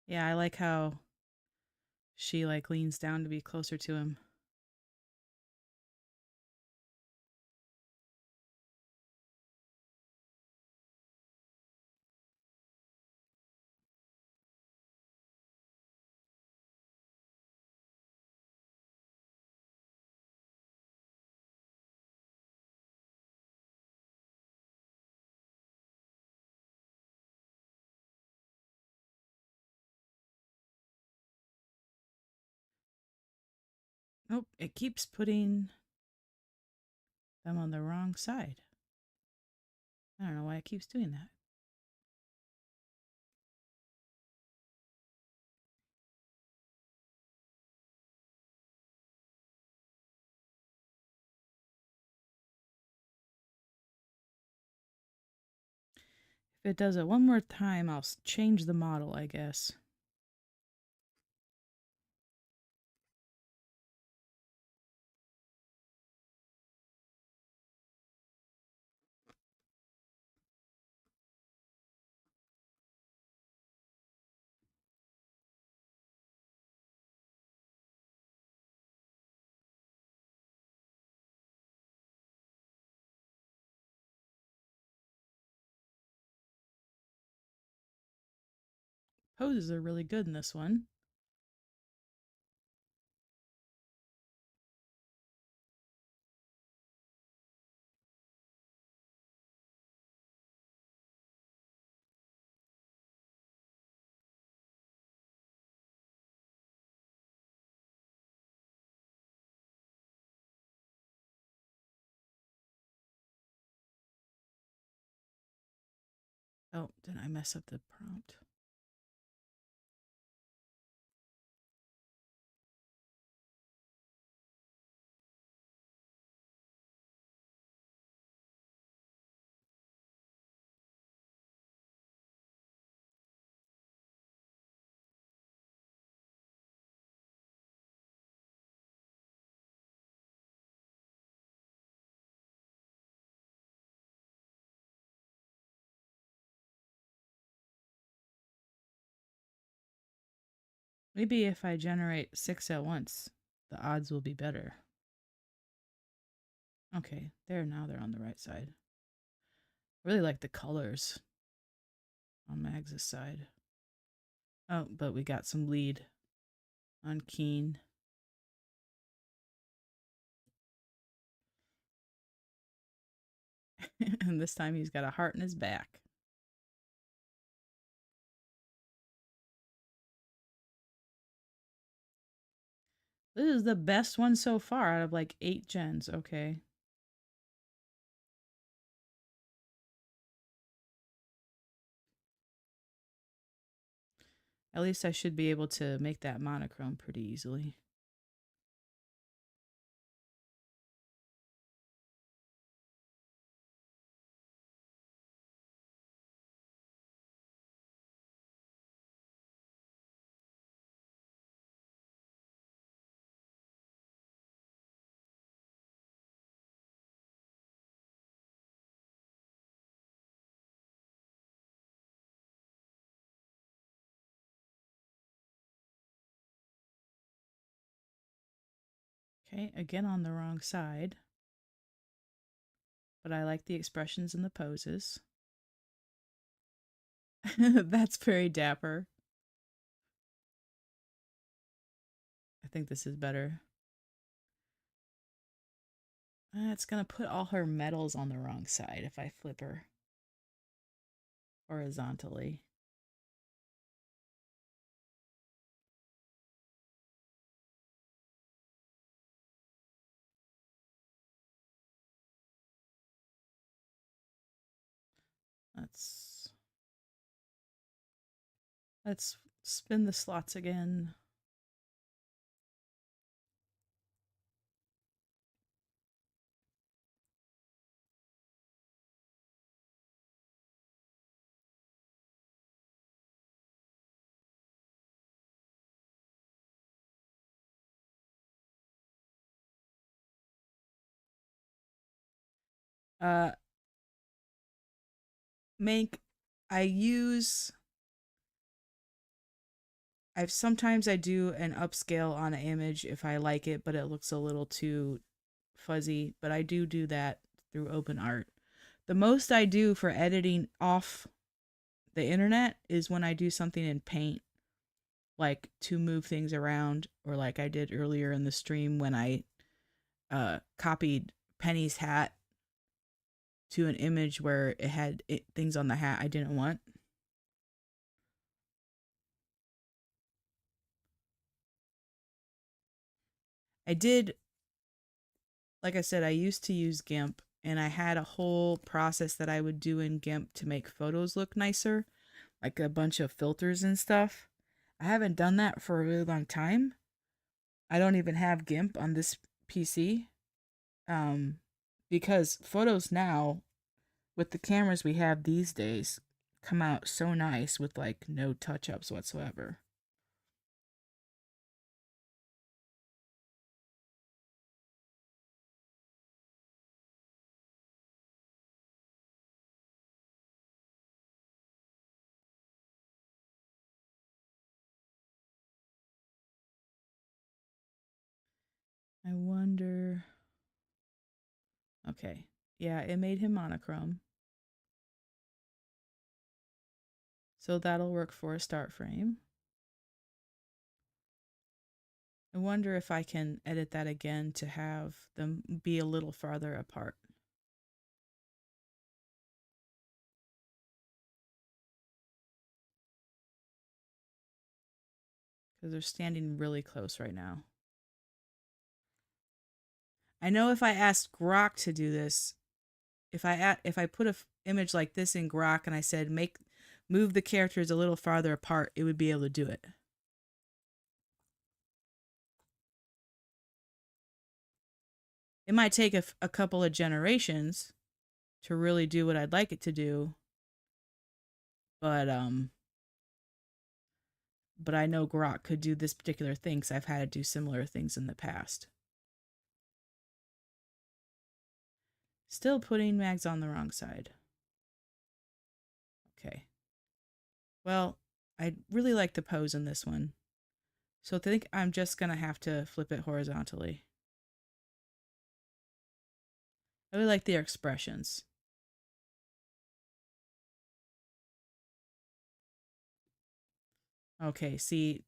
Yeah, I like how she like leans down to be closer to him. Oh, it keeps putting them on the wrong side. I don't know why it keeps doing that. If it does it one more time, I'll change the model, I guess. Poses are really good in this one. Oh, did I mess up the prompt? Maybe if I generate 6 at once, the odds will be better. Okay, there, now they're on the right side. Really like the colors on Mags' side. Oh, but we got some lead on Keen. And this time he's got a heart in his back. This is the best one so far out of like 8 gens. Okay. At least I should be able to make that monochrome pretty easily. Okay, again on the wrong side. But I like the expressions and the poses. That's very dapper. I think this is better. It's gonna put all her medals on the wrong side if I flip her horizontally. Let's spin the slots again. Uh, make I use sometimes I do an upscale on an image if I like it, but it looks a little too fuzzy. But I do that through OpenArt. The most I do for editing off the internet is when I do something in Paint, like to move things around, or like I did earlier in the stream when I copied Penny's hat to an image where it had things on the hat I didn't want. I did, like I said, I used to use GIMP, and I had a whole process that I would do in GIMP to make photos look nicer, like a bunch of filters and stuff. I haven't done that for a really long time. I don't even have GIMP on this PC. Um, because photos now, with the cameras we have these days, come out so nice with like no touch ups whatsoever. I wonder. Okay. Yeah, it made him monochrome. So that'll work for a start frame. I wonder if I can edit that again to have them be a little farther apart. Because they're standing really close right now. I know if I asked Grok to do this, if I put a image like this in Grok and I said move the characters a little farther apart, it would be able to do it. It might take a couple of generations to really do what I'd like it to do, but I know Grok could do this particular thing because I've had to do similar things in the past. Still putting mags on the wrong side. Okay. Well, I really like the pose in this one. So I think I'm just going to have to flip it horizontally. I really like their expressions. Okay, see,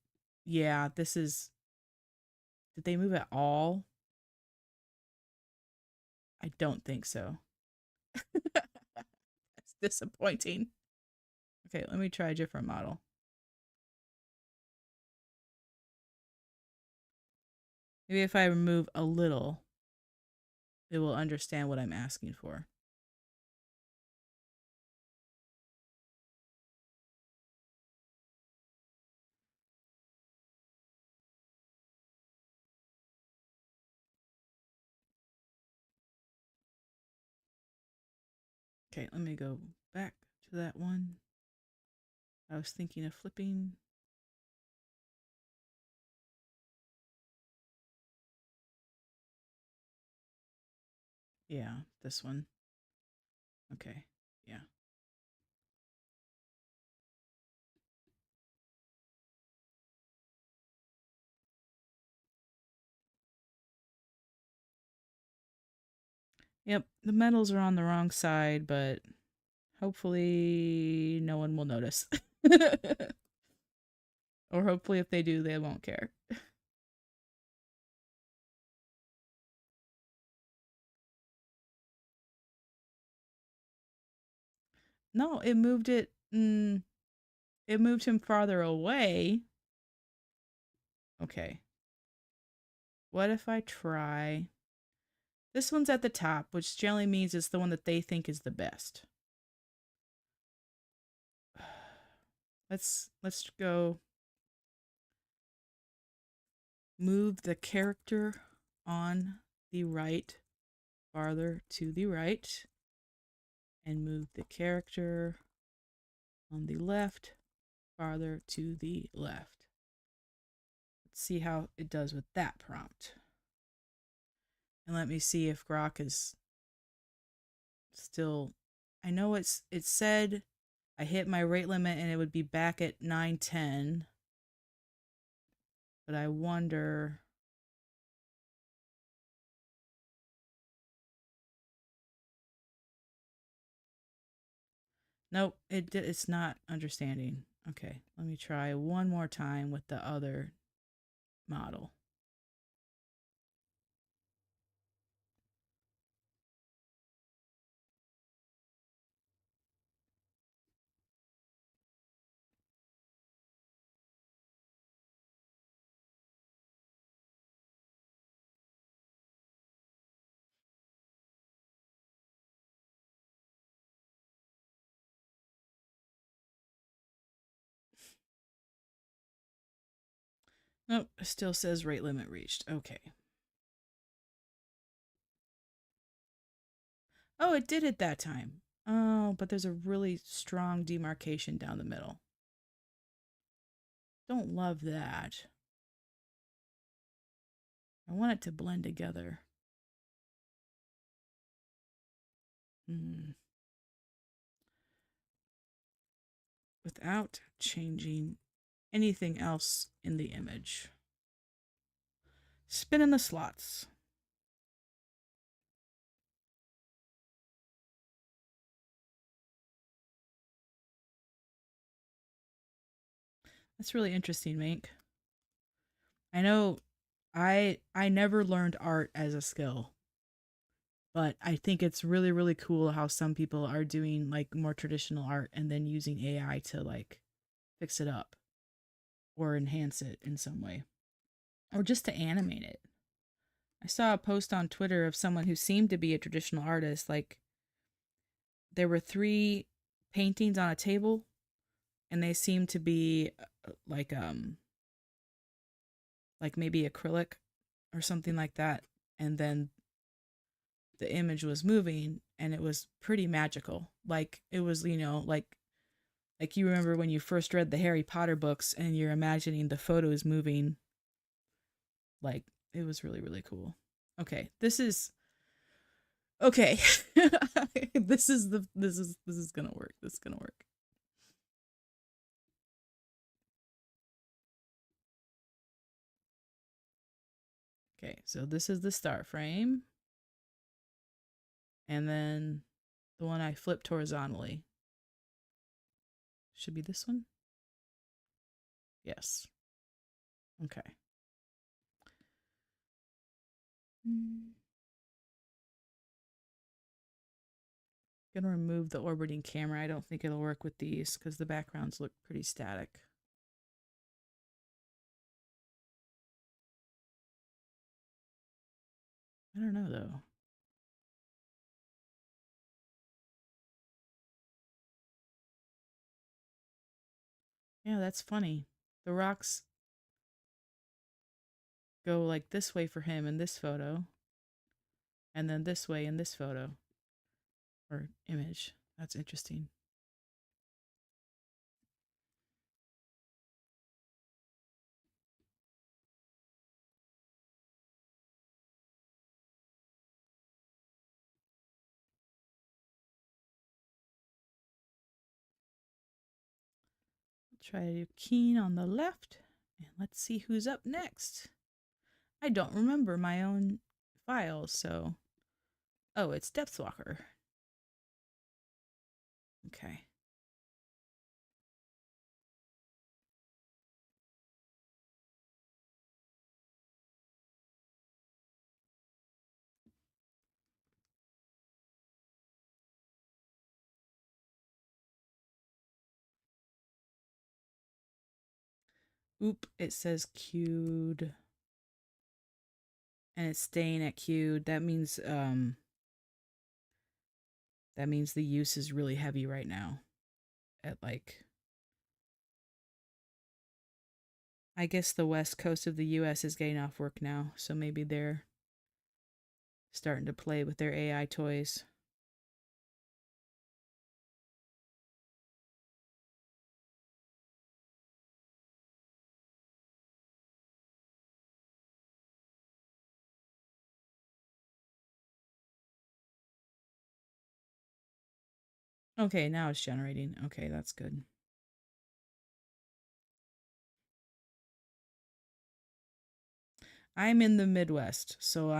yeah, this is... Did they move at all? I don't think so. That's disappointing. Okay, let me try a different model. Maybe if I remove a little, it will understand what I'm asking for. Okay, let me go back to that one. I was thinking of flipping. Yeah, this one. Okay, yeah. Yep, the metals are on the wrong side, but hopefully no one will notice. Or hopefully if they do, they won't care. No, it moved it. It moved him farther away. Okay. What if I try... This one's at the top, which generally means it's the one that they think is the best. let's go move the character on the right farther to the right, and move the character on the left farther to the left. Let's see how it does with that prompt. And let me see if Grok is still. I know it said I hit my rate limit and it would be back at 910. But I wonder. Nope, it's not understanding. Okay, let me try one more time with the other model. Nope, it still says rate limit reached. Okay. Oh, it did it that time. Oh, but there's a really strong demarcation down the middle. Don't love that. I want it to blend together. Without changing anything else in the image. Spin in the slots. That's really interesting, Mink. I know I never learned art as a skill, but I think it's really, really cool how some people are doing like more traditional art and then using AI to like fix it up or enhance it in some way or just to animate it. I saw a post on Twitter of someone who seemed to be a traditional artist. Like there were 3 paintings on a table and they seemed to be like maybe acrylic or something like that, and then the image was moving and it was pretty magical. Like it was, like you remember when you first read the Harry Potter books and you're imagining the photos moving. Like it was really, really cool. Okay, this is okay. This is gonna work. This is gonna work. Okay, so this is the start frame. And then the one I flipped horizontally should be this one. Yes. Okay. Gonna remove the orbiting camera. I don't think it'll work with these because the backgrounds look pretty static. I don't know though. Yeah, that's funny. The rocks go like this way for him in this photo, and then this way in this photo or image. That's interesting. I'll try to do Keen on the left, and let's see who's up next. I don't remember my own files, so. Oh, it's Depthwalker. Okay. Oop, it says queued. And it's staying at queued. That means the use is really heavy right now. At like I guess the west coast of the US is getting off work now, so maybe they're starting to play with their AI toys. Okay, now it's generating. Okay, that's good. I'm in the Midwest, so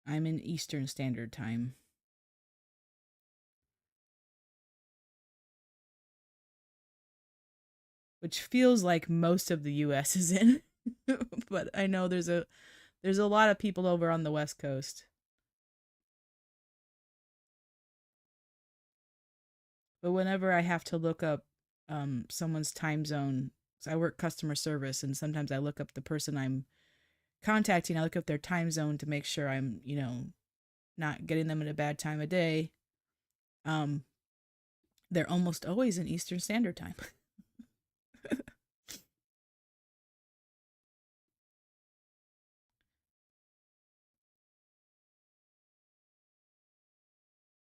I'm in Eastern Standard Time. Which feels like most of the US is in. But I know there's a lot of people over on the West Coast. But whenever I have to look up someone's time zone, so I work customer service, and sometimes I look up the person I'm contacting. I look up their time zone to make sure I'm, not getting them at a bad time of day. Um, they're almost always in Eastern Standard Time.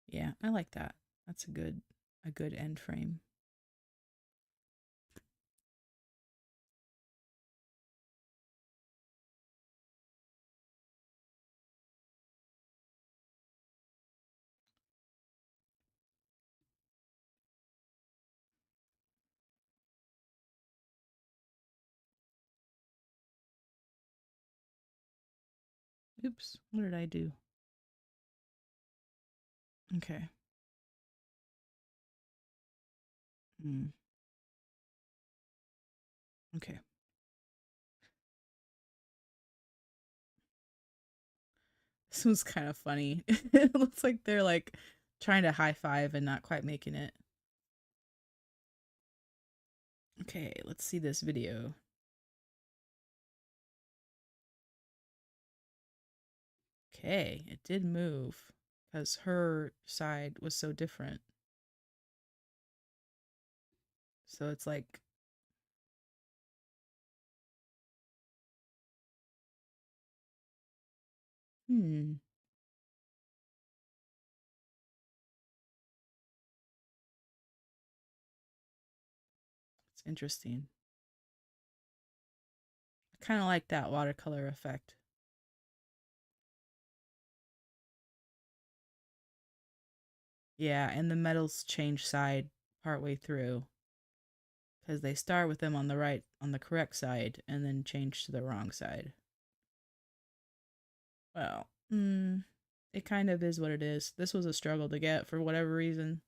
Yeah, I like that. That's a good end frame. Oops, what did I do? Okay. Mm, okay. This was kind of funny. It looks like they're like trying to high five and not quite making it. Okay, let's see this video. Okay, it did move because her side was so different. So it's like, hmm, it's interesting. I kind of like that watercolor effect. Yeah, and the metals change side partway through because they start with them on the correct side, and then change to the wrong side. Well, it kind of is what it is. This was a struggle to get for whatever reason.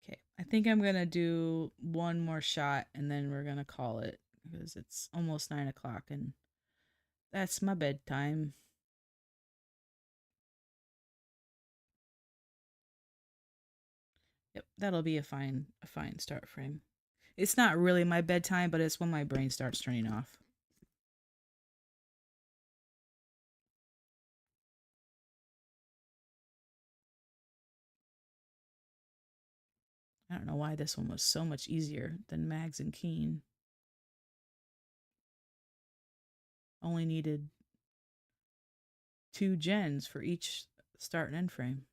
Okay, I think I'm gonna do one more shot and then we're gonna call it because it's almost 9 o'clock and that's my bedtime. Yep, that'll be a fine start frame. It's not really my bedtime, but it's when my brain starts turning off. I don't know why this one was so much easier than Mags and Keen. Only needed 2 gens for each start and end frame.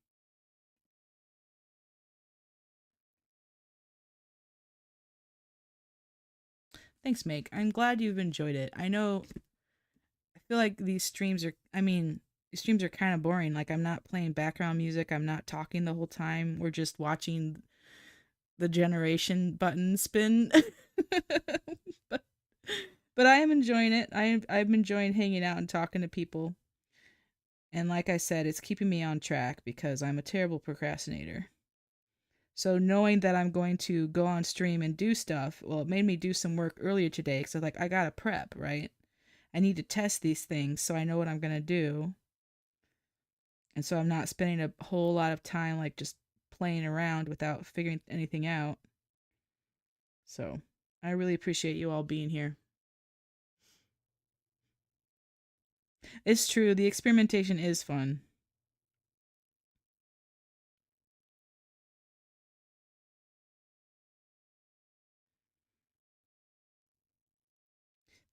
Thanks, Meg. I'm glad you've enjoyed it. I feel like these streams are kind of boring. Like, I'm not playing background music, I'm not talking the whole time. We're just watching the generation button spin. but, but I am enjoying it. I'm enjoying hanging out and talking to people. And like I said, it's keeping me on track because I'm a terrible procrastinator. So knowing that I'm going to go on stream and do stuff, well, it made me do some work earlier today because I gotta prep, right? I need to test these things so I know what I'm gonna do, and so I'm not spending a whole lot of time like just playing around without figuring anything out. So I really appreciate you all being here. It's true, the experimentation is fun.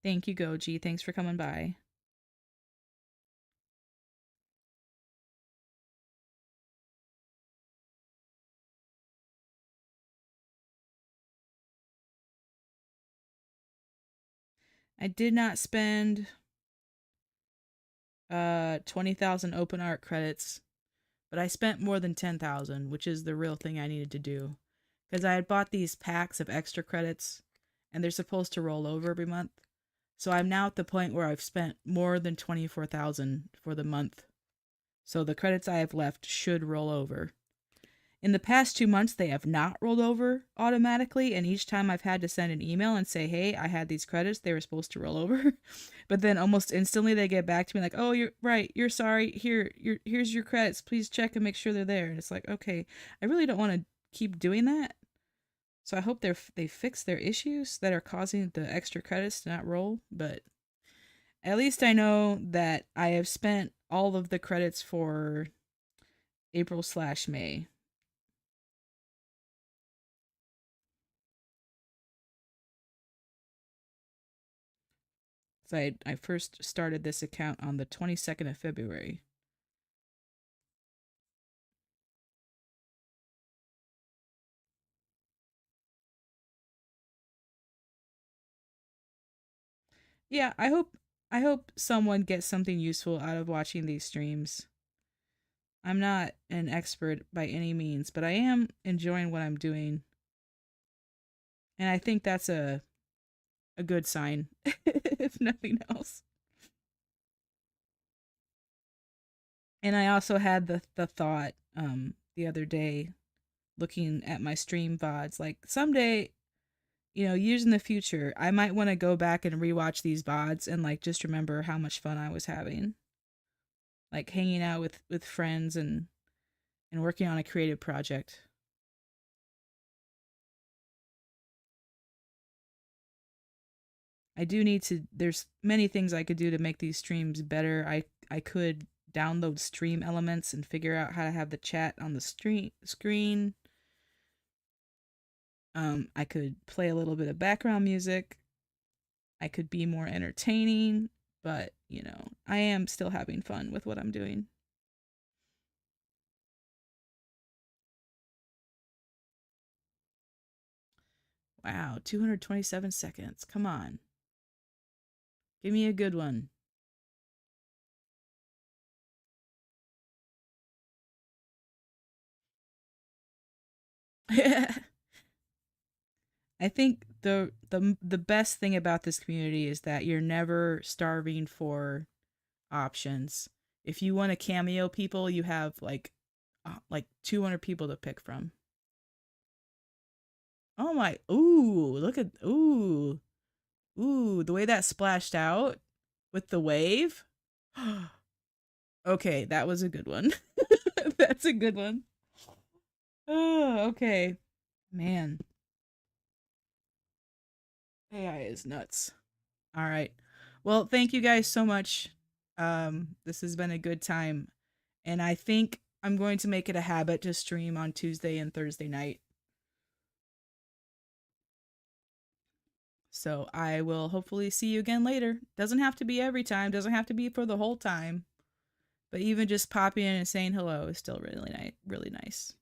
Thank you, Goji. Thanks for coming by. I did not spend 20,000 OpenArt credits, but I spent more than 10,000, which is the real thing I needed to do. Because I had bought these packs of extra credits, and they're supposed to roll over every month. So I'm now at the point where I've spent more than 24,000 for the month. So the credits I have left should roll over. In the past 2 months, they have not rolled over automatically, and each time I've had to send an email and say, hey, I had these credits, they were supposed to roll over. But then almost instantly they get back to me like, oh, you're right, you're sorry, here's your credits, please check and make sure they're there. And it's like, okay, I really don't want to keep doing that. So I hope they fix their issues that are causing the extra credits to not roll. But at least I know that I have spent all of the credits for April/May. So I first started this account on the 22nd of February. Yeah, I hope someone gets something useful out of watching these streams. I'm not an expert by any means, but I am enjoying what I'm doing. And I think that's a good sign, if nothing else. And I also had the thought the other day looking at my stream VODs, like someday, years in the future, I might want to go back and rewatch these VODs and like just remember how much fun I was having. Like hanging out with friends and working on a creative project. I do need to there's many things I could do to make these streams better. I could download stream elements and figure out how to have the chat on the screen. I could play a little bit of background music. I could be more entertaining, but, I am still having fun with what I'm doing. Wow, 227 seconds. Come on. Give me a good one. I think the best thing about this community is that you're never starving for options. If you want to cameo people, you have like 200 people to pick from. Oh my, ooh, look at ooh. Ooh, the way that splashed out with the wave. Okay, that was a good one. That's a good one. Oh, okay. Man. AI is nuts. All right. Well, thank you guys so much. This has been a good time. And I think I'm going to make it a habit to stream on Tuesday and Thursday night. So I will hopefully see you again later. Doesn't have to be every time, doesn't have to be for the whole time. But even just popping in and saying hello is still really nice.